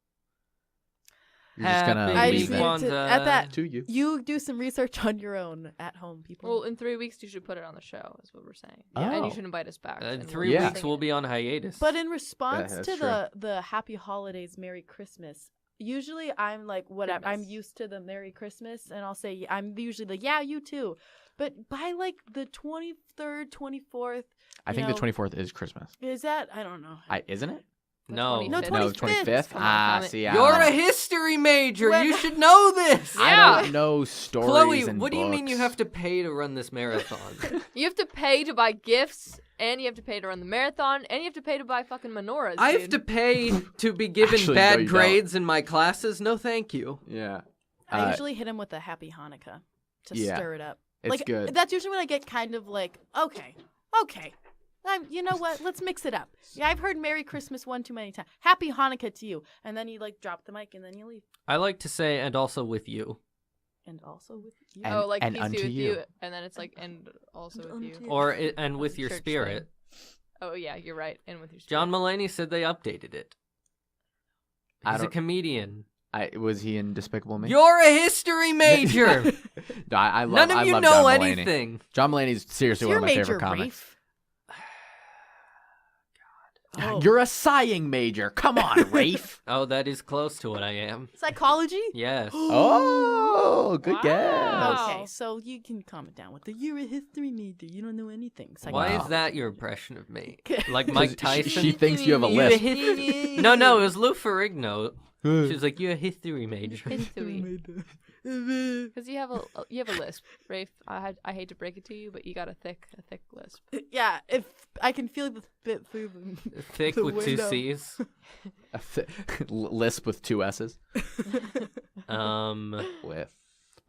You're just Happy gonna I leave just it need to- at that- to you. You do some research on your own at home, people. Well, in 3 weeks you should put it on the show. Is what we're saying. Yeah. And Oh. you should invite us back. In and 3 Yeah. weeks, we'll be on hiatus. But in response that's to true. the Happy Holidays, Merry Christmas, usually I'm like, whatever. I'm Goodness. used to the Merry Christmas, and I'll say I'm usually like, yeah, you too. But by like the 23rd, 24th, I think the 24th is Christmas. is that? I don't know. Isn't it? no. No, No, 25th. 25th. Come on, See, comment. I You're don't a know. history major. When- You should know this. I Yeah. don't know stories Chloe, and what do you mean you books. have to pay to run this marathon? You have to pay to buy gifts, and you have to pay to run the marathon, and you have to pay to buy fucking menorahs. I have dude. to pay to be given Actually, no, bad you don't. grades in my classes? No, thank you. Yeah. I usually hit him with a Happy Hanukkah to yeah. stir it up. It's like, good. That's usually when I get kind of like, okay. You know what? Let's mix it up. Yeah, I've heard Merry Christmas one too many times. Happy Hanukkah to you. And then you like drop the mic and then you leave. I like to say, and also with you. And also with you. And- Oh, like and peace unto be with you. you, and then it's like, and also with you. Or and with your Church spirit. Oh yeah, you're right, and with your spirit. John Mulaney said they updated it. I He's a don't- comedian. Was he in Despicable Me? You're a history major. No, I love. None of I you love know John Mulaney. anything. John Mulaney's seriously one Your of my major, favorite comics. Rafe. Oh. You're a sighing major. Come on, Rafe. Oh, that is close to what I am. Psychology? Yes. Oh, good Wow. guess. Okay, so you can calm it down with the you're a history major. You don't know anything. Why Wow. is that your impression of me? Like 'Cause Mike Tyson? She thinks you have a You lisp. No, it was Lou Ferrigno. She was like, "You're a history major." History. Because you have a lisp, Rafe. I hate to break it to you, but you got a thick lisp. Yeah, if I can feel the bit through the Thick The with two window. C's. Lisp with 2 S's. Lisp.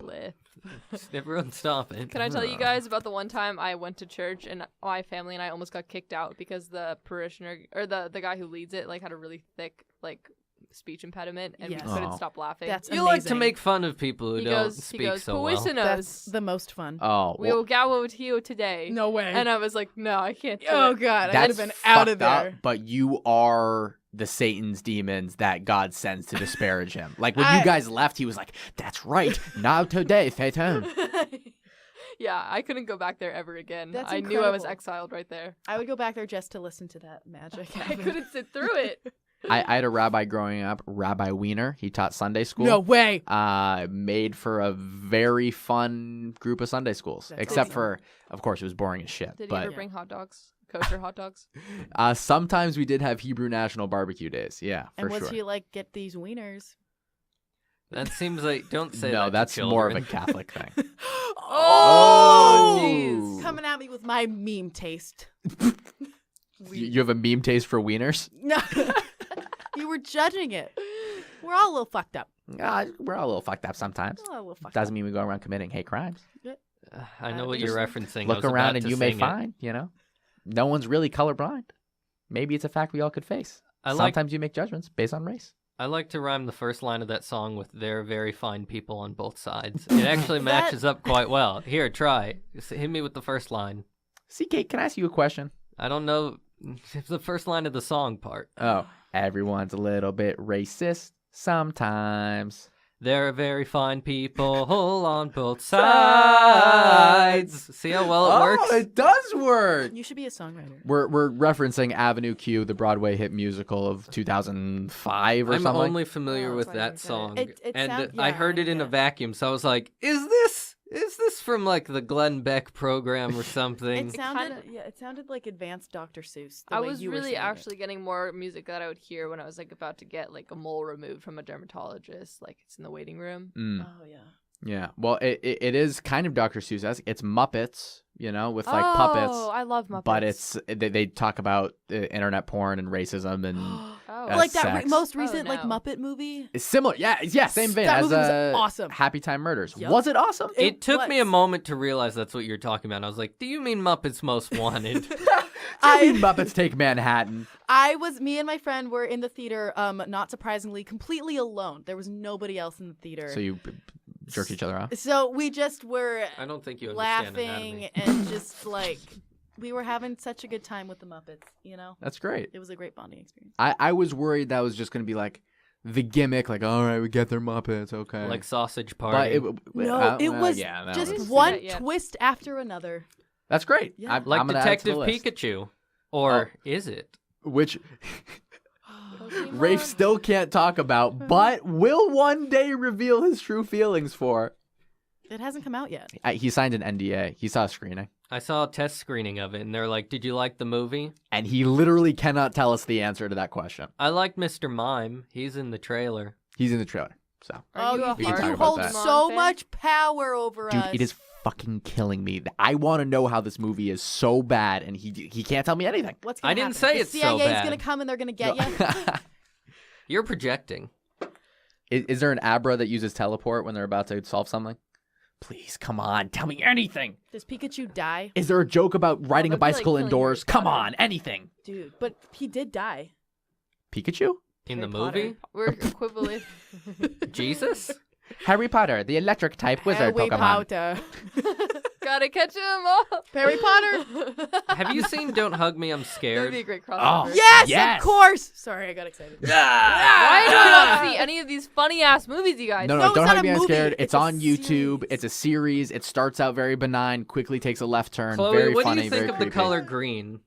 Lisp. Everyone stop it. Can I tell you guys about the one time I went to church and my family and I almost got kicked out because the parishioner or the guy who leads it like had a really thick like speech impediment and Yes. we couldn't Oh. stop laughing. That's You like to amazing. make fun of people who he don't goes, speak he goes, so well. "Poisonos. That's the most fun. Oh, We well, will go with you today." No way. And I was like, "No, I can't." Do oh it. god, I would that's have been out of fucked up, there. but you are the Satan's demons that God sends to disparage him. Like when you guys left, he was like, "That's right. Now today, Satan." Yeah, I couldn't go back there ever again. That's I knew I was incredible. exiled right there. I would go back there just to listen to that magic. I couldn't sit through it. I had a rabbi growing up, Rabbi Wiener. He taught Sunday school. No way. Made for a very fun group of Sunday schools. That's Except awesome. for, of course, it was boring as shit. Did he but ever bring hot dogs? Kosher hot dogs? sometimes we did have Hebrew National Barbecue Days. Yeah, for And was sure. he like, get these wieners? That seems like don't say that. No, to that's more of a children. Catholic thing. Oh, jeez. Coming at me with my meme taste. You have a meme taste for wieners? No. You were judging it. We're all a little fucked up. We're all a little fucked up sometimes. We're all a little fucked Doesn't up. mean we go around committing hate crimes. I know what you're referencing. I Look was about around and to you may sing it. find, no one's really colorblind. Maybe it's a fact we all could face. Sometimes you make judgments based on race. I like to rhyme the first line of that song with "They're very fine people on both sides." It actually matches up quite well. Here, try. Just hit me with the first line. See, Kate, can I ask you a question? I don't know the first line of the song part. Oh, everyone's a little bit racist sometimes. They're very fine people on both sides. See how well it works? It does work. You should be a songwriter. We're referencing Avenue Q, the Broadway hit musical of 2005 or I'm something. only familiar Oh, with that's why I that didn't get it. song, It and sound- I yeah, heard it in a yeah. vacuum. So I was like, "Is this from like the Glenn Beck program or something?" It sounded like advanced Dr. Seuss. the I way was you were really saying it. actually getting more music that I would hear when I was like about to get like a mole removed from a dermatologist. Like it's in the waiting room. Mm, Oh yeah. yeah. Well, it is kind of Dr. Seuss. It's Muppets, with like puppets. Oh, I love Muppets. But they talk about internet porn and racism and Oh, Like that sex. most recent like no. Muppet movie. it's similar. Yeah, same vein That as movie was awesome. Happy Time Murders. Yup. Was it awesome? It took me a was. moment to realize that's what you're talking about. I was like, "Do you mean Muppets Most Wanted?" I mean Muppets Take Manhattan. Me and my friend were in the theater, not surprisingly, completely alone. There was nobody else in the theater. So you jerked each other off? So we just were I don't think you understand laughing anatomy. and just like we were having such a good time with the Muppets, That's great. It was a great bonding experience. I was worried that was just going to be like the gimmick, like, all right, we get their Muppets, okay. Like Sausage but Party. It was yeah, that just was- one that yet. twist after another. That's great. Yeah. I'm like gonna add it to the Detective list. Pikachu. Or is it? Which Pokemon. Rafe still can't talk about, but will one day reveal his true feelings for. It hasn't come out yet. He signed an NDA. He saw a screening. I saw a test screening of it, and they're like, "Did you like the movie?" And he literally cannot tell us the answer to that question. I liked Mr. Mime. He's in the trailer. He's in the trailer. So, Are you a We can talk hard about hold that. so fan? much power over dude, us. it is fucking killing me. I want to know how this movie is so bad, and he can't tell me anything. What's gonna I didn't happen? say the it's so CIA's bad. gonna come and they're gonna get No. you. You're projecting. Is there an Abra that uses teleport when they're about to solve something? Please, come on, tell me anything. Does Pikachu die, Is there a joke about riding a that'd be like bicycle killing indoors? Harry Come Potter. on, anything. dude? But he did die. Pikachu? In the Harry Potter. movie? We're equivalent. Jesus? Harry Potter, the electric type wizard Harry Pokemon. Potter. Gotta catch him up. Harry Potter. Have you seen Don't Hug Me, I'm That would Scared? be a great crossover. Oh. Yes, Yes. of course. Sorry, I got excited. Why do I not see any of these funny ass movies, you guys? No, No, it's don't not hug a me, I'm movie. scared. It's It's a on YouTube. series. It's a series. It starts out very benign, quickly takes a left turn. Chloe, very what funny, do you think very of the creepy. color green?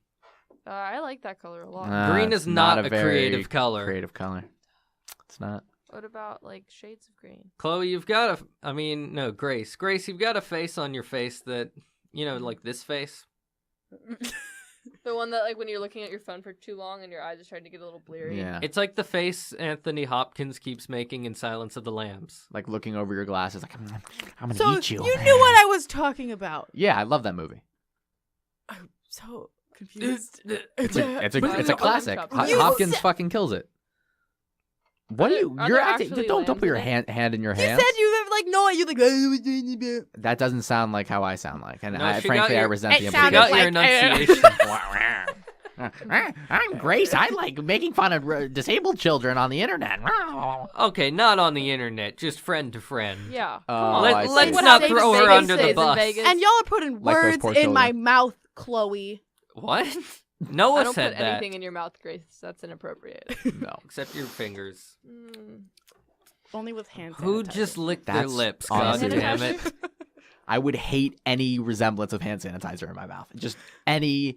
I like that color a lot. Green is It's not a very creative color. Creative color. It's not. What about like shades of green? Chloe, you've got Grace. Grace, you've got a face on your face that, like this face. The one that like when you're looking at your phone for too long and your eyes are starting to get a little bleary. Yeah. It's like the face Anthony Hopkins keeps making in Silence of the Lambs. Like looking over your glasses, like, I'm gonna So eat you. you knew what I was talking about. Yeah, I love that movie. I'm so confused. It's a But it's no, a classic. I'm You Hopkins said- fucking kills it. What are you? Are You're there acting. actually Don't put lambs your in hand in your You hands. said you have like no. You like. That doesn't sound like how I sound like, and No, she frankly, got I your- resent It the sounded got implication. your like- enunciation. I'm Grace. I like making fun of disabled children on the internet. Okay, not on the internet, just friend to friend. Yeah. Oh, Come on. I see. Let's What not happens throw in her Vegas under the stays in bus. Vegas. And y'all are putting Like those words poor in my children. mouth, Chloe. What? Noah I don't said put that. anything in your mouth, Grace. That's inappropriate. No. Except your fingers. Only with hand sanitizer. Who just licked their That's lips? God honestly- damn it. I would hate any resemblance of hand sanitizer in my mouth. Just any,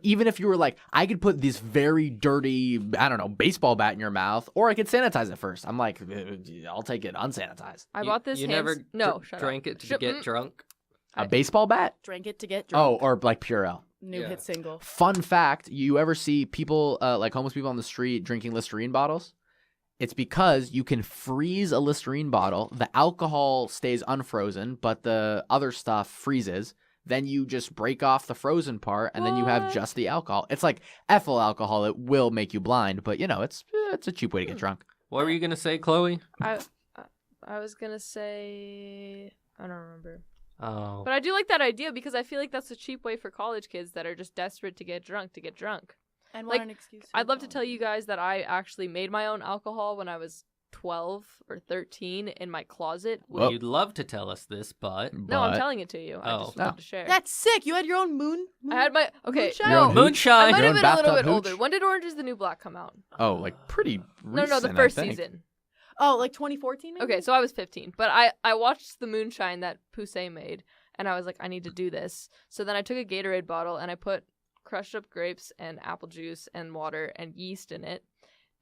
even if you were like, I could put this very dirty, I don't know, baseball bat in your mouth, or I could sanitize it first. I'm like, I'll take it unsanitized. I bought this. You never drank it to get drunk? A baseball bat? Drank it to get drunk. Oh, or like Purell. New hit single. Fun fact, you ever see people, like homeless people on the street drinking Listerine bottles? It's because you can freeze a Listerine bottle. The alcohol stays unfrozen, but the other stuff freezes. Then you just break off the frozen part, and then you have just the alcohol. It's like ethyl alcohol. It will make you blind, but, you know, it's a cheap way to get drunk. What were you going to say, Chloe? I was going to say... I don't remember. Oh. But I do like that idea because I feel like that's a cheap way for college kids that are just desperate to get drunk. And Like, want an excuse. I'd love to tell you guys that I actually made my own alcohol when I was 12 or 13 in my closet. Whoa. You'd love to tell us this, but... No, I'm telling it to you. I just Oh. love to share. That's sick. You had your own moon. I had my... Okay, Moonshine? Your own no. hooch? I Moonshine! might Your have own been a little bathtub bit hooch? older. When did Orange is the New Black come out? Oh, like pretty recent, No, the I first think. season. Oh, like 2014 maybe? Okay, so I was 15. But I watched the Moonshine that Poussey made, and I was like, I need to do this. So then I took a Gatorade bottle, and I put crushed up grapes and apple juice and water and yeast in it.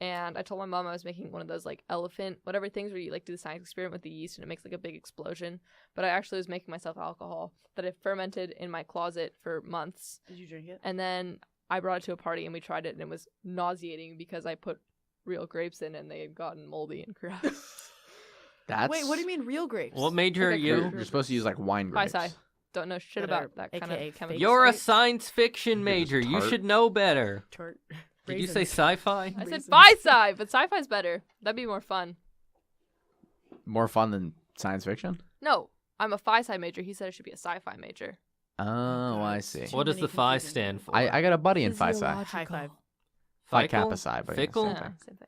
And I told my mom I was making one of those, like, elephant, whatever things where you, like, do the science experiment with the yeast and it makes, like, a big explosion. But I actually was making myself alcohol that I fermented in my closet for months. Did you drink it? And then I brought it to a party and we tried it and it was nauseating because I put real grapes in and they had gotten moldy and gross. That's... Wait, what do you mean real grapes? What major are Like a you? fruit. You're supposed to use like wine grapes. Phi-Sci. Don't know shit That are about that kind AKA of chemical. You're a grapes. science fiction You're major. just You tart. should know better. Tart. Did you say Raisins. sci-fi? I said Reasons. Phi-Sci, but sci-fi's better. That'd be more fun. More fun than science fiction? No, I'm a Phi-Sci major. He said I should be a sci-fi major. Oh, I see. Too What does many the phi confusing stand names. for? I got a buddy in Phi-Sci. High five. Phi Fickle? Kappa Psi, but Fickle? yeah, Yeah, same same thing.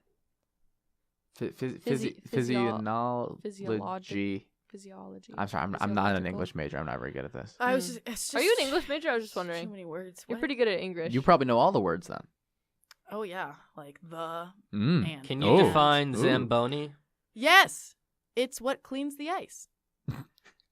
thing. Physiology. Physiology. Physiology. I'm sorry, I'm not an Physiological. English major. I'm not very good at this. I was just, it's just. Are you an English major? I was just Too wondering. many words. You're What? pretty good at English. You probably know all the words then. Oh yeah, like the Mm. and. Can you Oh. define Ooh. Zamboni? Yes, it's what cleans the ice.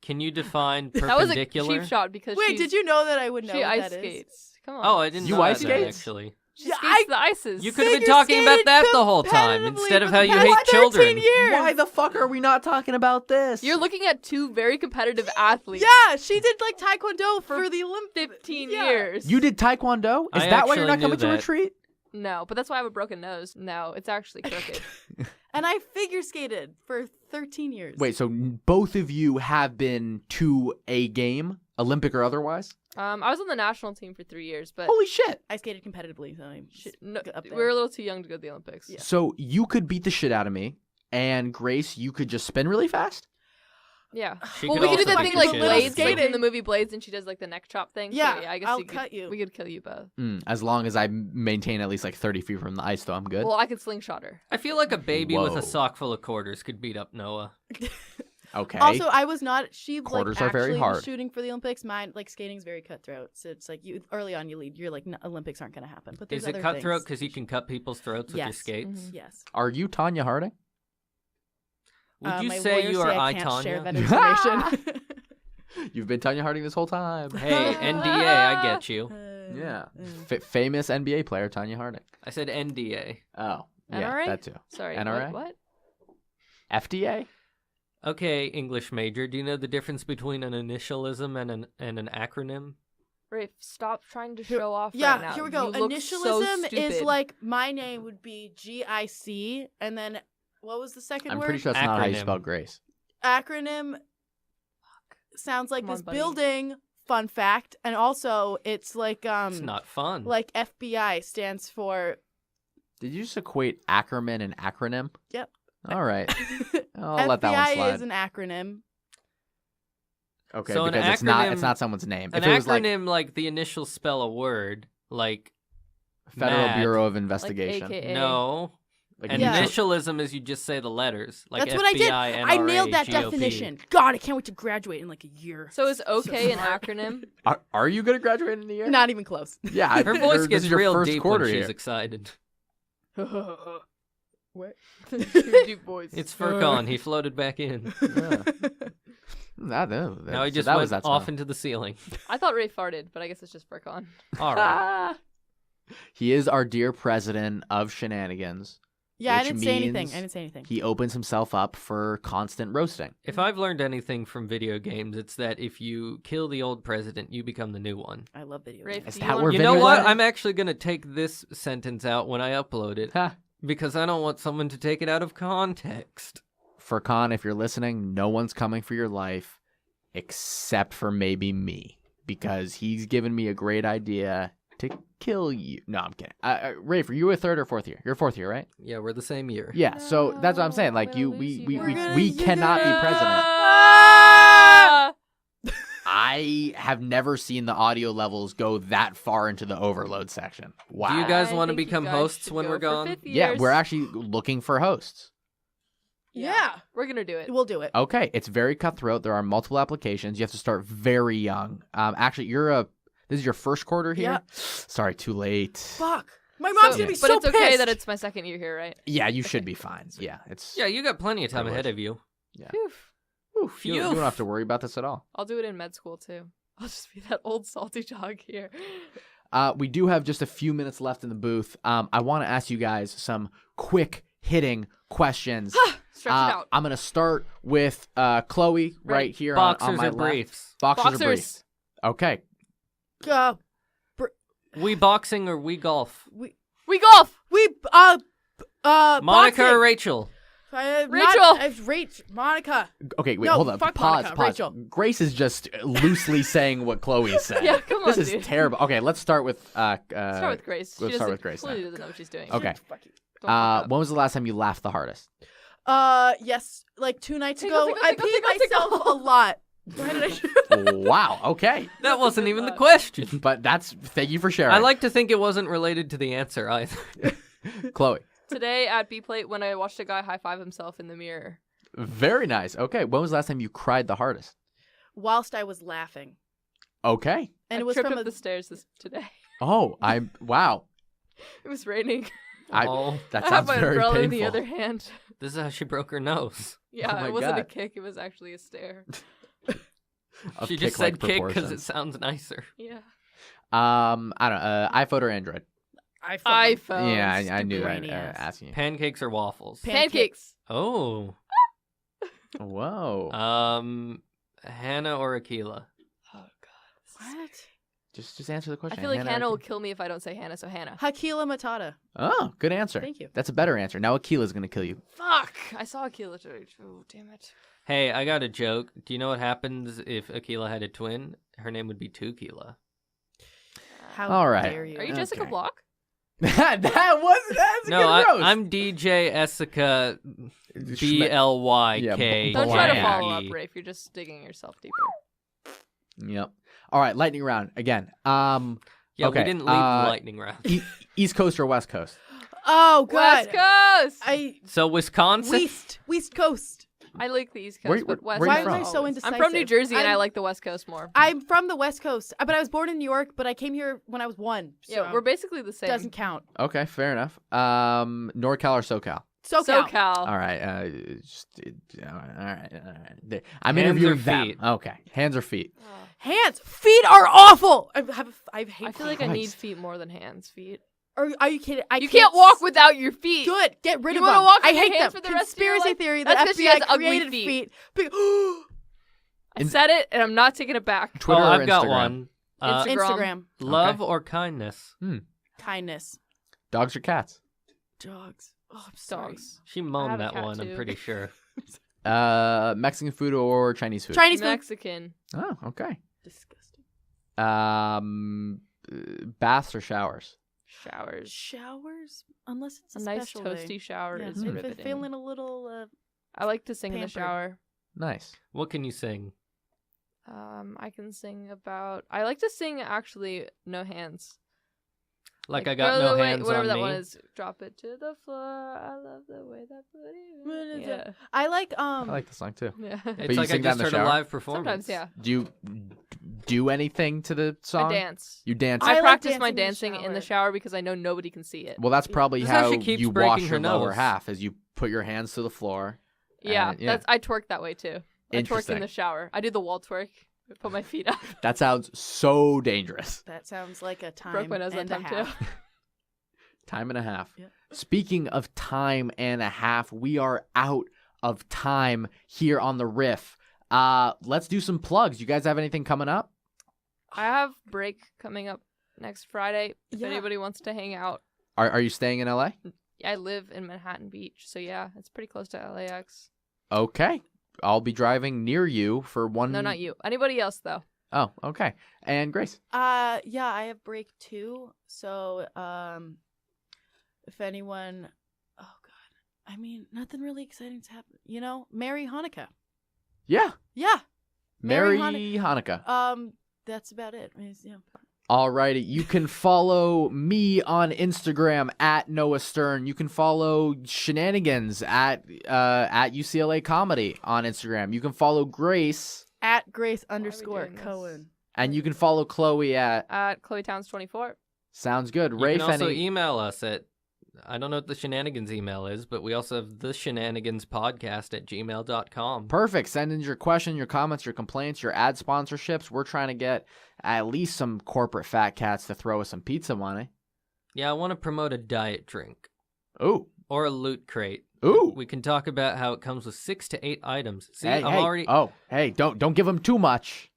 Can you define that was a perpendicular? cheap shot because Wait, did you know that I would know she what ice that is? skates. Come on. Oh, I didn't You know ice that, skates? actually. She Yeah, skates the ices. You could have been Figure talking about skated that the whole time competitively instead of for how the you past hate 13 children. years. Why the fuck are we not talking about this? You're looking at two very competitive athletes. Yeah, she did like taekwondo for the Olympics. 15 Yeah. years. You did taekwondo? Is I that why you're not actually coming knew to that. retreat? No, but that's why I have a broken nose. No, it's actually crooked. And I figure skated for 13 years. Wait, so both of you have been to a game, Olympic or otherwise? I was on the national team for 3 years, but Holy shit. I skated competitively, so I no, up we there. were a little too young to go to the Olympics. Yeah. So you could beat the shit out of me, and Grace, you could just spin really fast? Yeah. She Well, could we could do also that beat thing the like shit out of Blades, you. like in the movie Blades, and she does like the neck chop thing. So, Yeah, I guess I'll you could, cut you. We could kill you both. As long as I maintain at least like 30 feet from the ice, though, I'm good. Well, I could slingshot her. I feel like a baby with Whoa. a sock full of quarters could beat up Noah. Okay. Also, I was not. She Quarters like are very actually hard. was shooting for the Olympics. Mine like skating's very cutthroat, so it's like you early on you lead. You're like Olympics aren't going to happen. But there's Is it other cutthroat things. because you can cut people's throats with your Yes. skates? Mhm. Yes. Are you Tanya Harding? Would you my say lawyers you are I I, can't share Tanya? that information. You've been Tanya Harding this whole time. Hey, NDA, I get you. Yeah. Famous NBA player, Tanya Harding. I said NDA. Oh. Yeah, NRA? that too. Sorry. NRA? What? FDA? Okay, English major, do you know the difference between an initialism and an acronym? Rafe, stop trying to show off Yeah, right now. here we go. You look so Initialism is stupid. like my name would be GIC, and then what was the second I'm word? pretty sure that's not how you Acronym. spell Grace. Acronym sounds like Come on, this buddy. building. Fun fact, and also it's like It's not fun. like FBI stands for. Did you just equate Ackerman and acronym? Yep. All right. I'll FBI let that one slide. is an acronym. Okay, So an because acronym- it's not someone's name. An If it was acronym, like the initials spell a word, like like Federal mad. Bureau of like Investigation. AKA. no, And initialism is you just say the letters. Like That's FBI, what I did. NRA, I nailed that GOP. definition. God, I can't wait to graduate in like a year. So is okay an acronym? Are you going to graduate in a year? Not even close. Yeah. Her voice this gets is your real first deep quarter when she's here. excited. What? Deep voice. It's Furcon. He floated back in. Now he just went off into the ceiling. I thought Ray farted, but I guess it's just Furcon. All right. He is our dear president of Shenanigans. Yeah, I which didn't say anything. means I didn't say anything. He opens himself up for constant roasting. If I've learned anything from video games, it's that if you kill the old president, you become the new one. I love video Rafe, games. Is do that you where You video know what? games- I'm actually going to take this sentence out when I upload it Ha. because I don't want someone to take it out of context. Furcon, if you're listening, no one's coming for your life except for maybe me because he's given me a great idea to kill you. No, I'm kidding. Rafe, are you a third or fourth year? You're fourth year, right? Yeah, we're the same year. Yeah, so that's what I'm saying. Like, we'll we lose you guys. we cannot be president. Ah! I have never seen the audio levels go that far into the overload section. Wow. Do you guys I want to think you become guys hosts should when go we're for gone? fifth Yeah, years. we're actually looking for hosts. Yeah, we're gonna do it. We'll do it. Okay, it's very cutthroat. There are multiple applications. You have to start very young. Actually, this is your first quarter here? Yeah. Sorry, too late. Fuck. My mom's gonna be but so it's okay pissed. that it's my second year here, right? Yeah, you should be fine. Yeah, it's Yeah, you got plenty of time ahead of you. Yeah. Phew. Oof, you don't have to worry about this at all. I'll do it in med school too. I'll just be that old salty dog here. We do have just a few minutes left in the booth. I want to ask you guys some quick hitting questions. Stretch it out. I'm gonna start with Chloe right here Boxers on my or left. briefs? Boxers or briefs? Okay. We boxing or we golf? We golf. Monica boxing. or Rachel? Rachel. Monica. Okay, wait, No, hold on. fuck Pause. Monica, Pause. Rachel. Grace is just loosely saying what Chloe said. Yeah, come on, This is dude. terrible. Okay, let's start with Start with Grace. let's She start doesn't- with Grace now. Completely doesn't know what she's doing. Okay. Don't fuck up. When was the last time you laughed the hardest? Yes, like 2 nights Tingle, ago. tingle, I tingle, peed tingle, myself tingle. a lot. Why did I shoot? Wow. Okay. That wasn't even the question. But thank you for sharing. I like to think it wasn't related to the answer either. Chloe. Today at B Plate when I watched a guy high five himself in the mirror. Very nice. Okay. When was the last time you cried the hardest? Whilst I was laughing, Okay. and I it was tripped from up the stairs today. Oh, wow. It was raining. Oh, That I sounds have my very umbrella painful. in the other hand. this is how she broke her nose. Yeah, my it wasn't a God. kick. It was actually a stare. Of She just kick-like said kick because it proportions. sounds nicer. Yeah. I don't know. iPhone or Android? iPhone. Yeah, I knew that. brainy ass. Asking you. Pancakes or waffles? Pancakes. Oh. Whoa. Hannah or Aquila? Oh God. What? Just answer the I question. feel like Hannah or will kill me if I don't say Hannah. So Hannah. Hakila Matata. Oh, good answer. Thank you. That's a better answer. Now Akila's going to kill you. Fuck! I saw Aquila today. Oh, damn it. Hey, I got a joke. Do you know what happens if Aquila had a twin? Her name would be Tukila. How All right. dare you? Are you Jessica Okay. Block? that's No, I'm DJ Essica BLYK. Don't try to Blank. follow up, Rafe. You're just digging yourself deeper. Yep. All right, lightning round again. Yeah, Okay, we didn't leave the lightning round. East Coast or West Coast? Oh God. West Coast! So Wisconsin? West Coast. I like the East Coast, Where- but West where Why you Coast am I from? so always. indecisive? I'm from New Jersey and I I'm- like the West Coast more. I'm from the West Coast, but I was born in New York. But I came here when I was 1. So Yeah, we're basically the same. doesn't count. Okay, fair enough. NorCal or SoCal? SoCal. All right. All right. I'm Hands interviewing or them. feet? Okay. Hands or feet? Oh. Hands, feet are awful. I hate. I feel like Christ. I need feet more than hands. Feet. Are you kidding? You can't walk without your feet. Good. Get rid You of wanna them. walk I on your hate hands them. for the rest of your Conspiracy life? theory That's that 'cause she has FBI ugly created feet. feet. I said it, and I'm not taking it back. Twitter oh, or I've got Instagram? one. Instagram. Love or kindness? Kindness. Dogs or cats? Dogs. Oh, I'm sorry. Dogs. She I moaned have a that cat one, I'm too. pretty sure. Mexican food or Chinese food? Chinese food. Mexican. Oh, okay. Disgusting. Baths or showers? Showers. Showers, unless it's A a, nice special toasty day. shower Yeah, is if riveting. feeling a little. I like to sing in the pampered. shower. Nice. What can you sing? I can sing about. I like to sing actually no hands. Like I got no hands whatever on that me. one is. Drop it to the floor. I love the way that booty. Yeah. I like I like the song too. Yeah. It's you like I sing that in just the heard shower? a live performance. Sometimes, yeah. Do you do anything to the song? I dance. You dance. I like practice my dancing dancing in the shower because I know nobody can see it. Well, that's probably This is how how she keeps you breaking wash her your lower nose. half, is you put your hands to the floor. Yeah, and- yeah. I twerk that way too. I twerk Interesting. in the shower. I do the wall twerk. I put my feet up. That sounds so dangerous. that sounds like a time Broke my nose that and a time too. half. Time and a half. Yeah. Speaking of time and a half, we are out of time here on the Riff. Let's do some plugs. You guys have anything coming up? I have break coming up next Friday. If Yeah. anybody wants to hang out, Are you staying in LA? I live in Manhattan Beach, so yeah, it's pretty close to LAX. Okay. I'll be driving near you for one. No, not you. Anybody else though? Oh, okay. And Grace. Yeah, I have break too. So, if anyone, oh god, I mean, nothing really exciting's happened. You know, Merry Hanukkah. Yeah. Yeah. Merry Merry Hanukkah. That's about it. I mean, yeah. Alrighty, you can follow me on Instagram at Noah Stern. You can follow Shenanigans at UCLA Comedy on Instagram. You can follow Grace, At Grace we _ doing this? Cohen. and you can follow Chloe at. Chloe Towns 24. Sounds good. You Rafe, can also any? email us at, I don't know what the Shenanigans email is, but we also have the Shenanigans podcast at gmail.com. Perfect. Send in your questions, your comments, your complaints, your ad sponsorships. We're trying to get at least some corporate fat cats to throw us some pizza money. Yeah, I want to promote a diet drink Ooh. or a loot crate. Ooh. We can talk about how it comes with 6 to 8 items. See, Hey, I'm hey. already. Oh, hey, don't give them too much.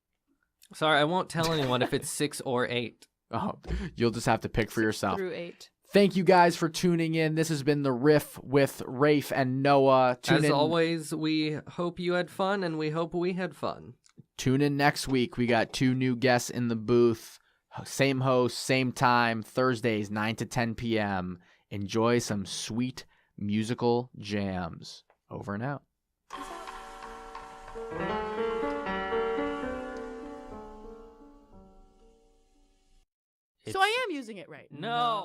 Sorry, I won't tell anyone if it's 6 or 8. Oh, you'll just have to pick for yourself. Through 8. Thank you guys for tuning in. This has been The Riff with Rafe and Noah. As always, we hope you had fun, and we hope we had fun. Tune in next week. We got 2 new guests in the booth. Same host, same time, Thursdays, 9 to 10 p.m. Enjoy some sweet musical jams. Over and out. So I am using it right. No.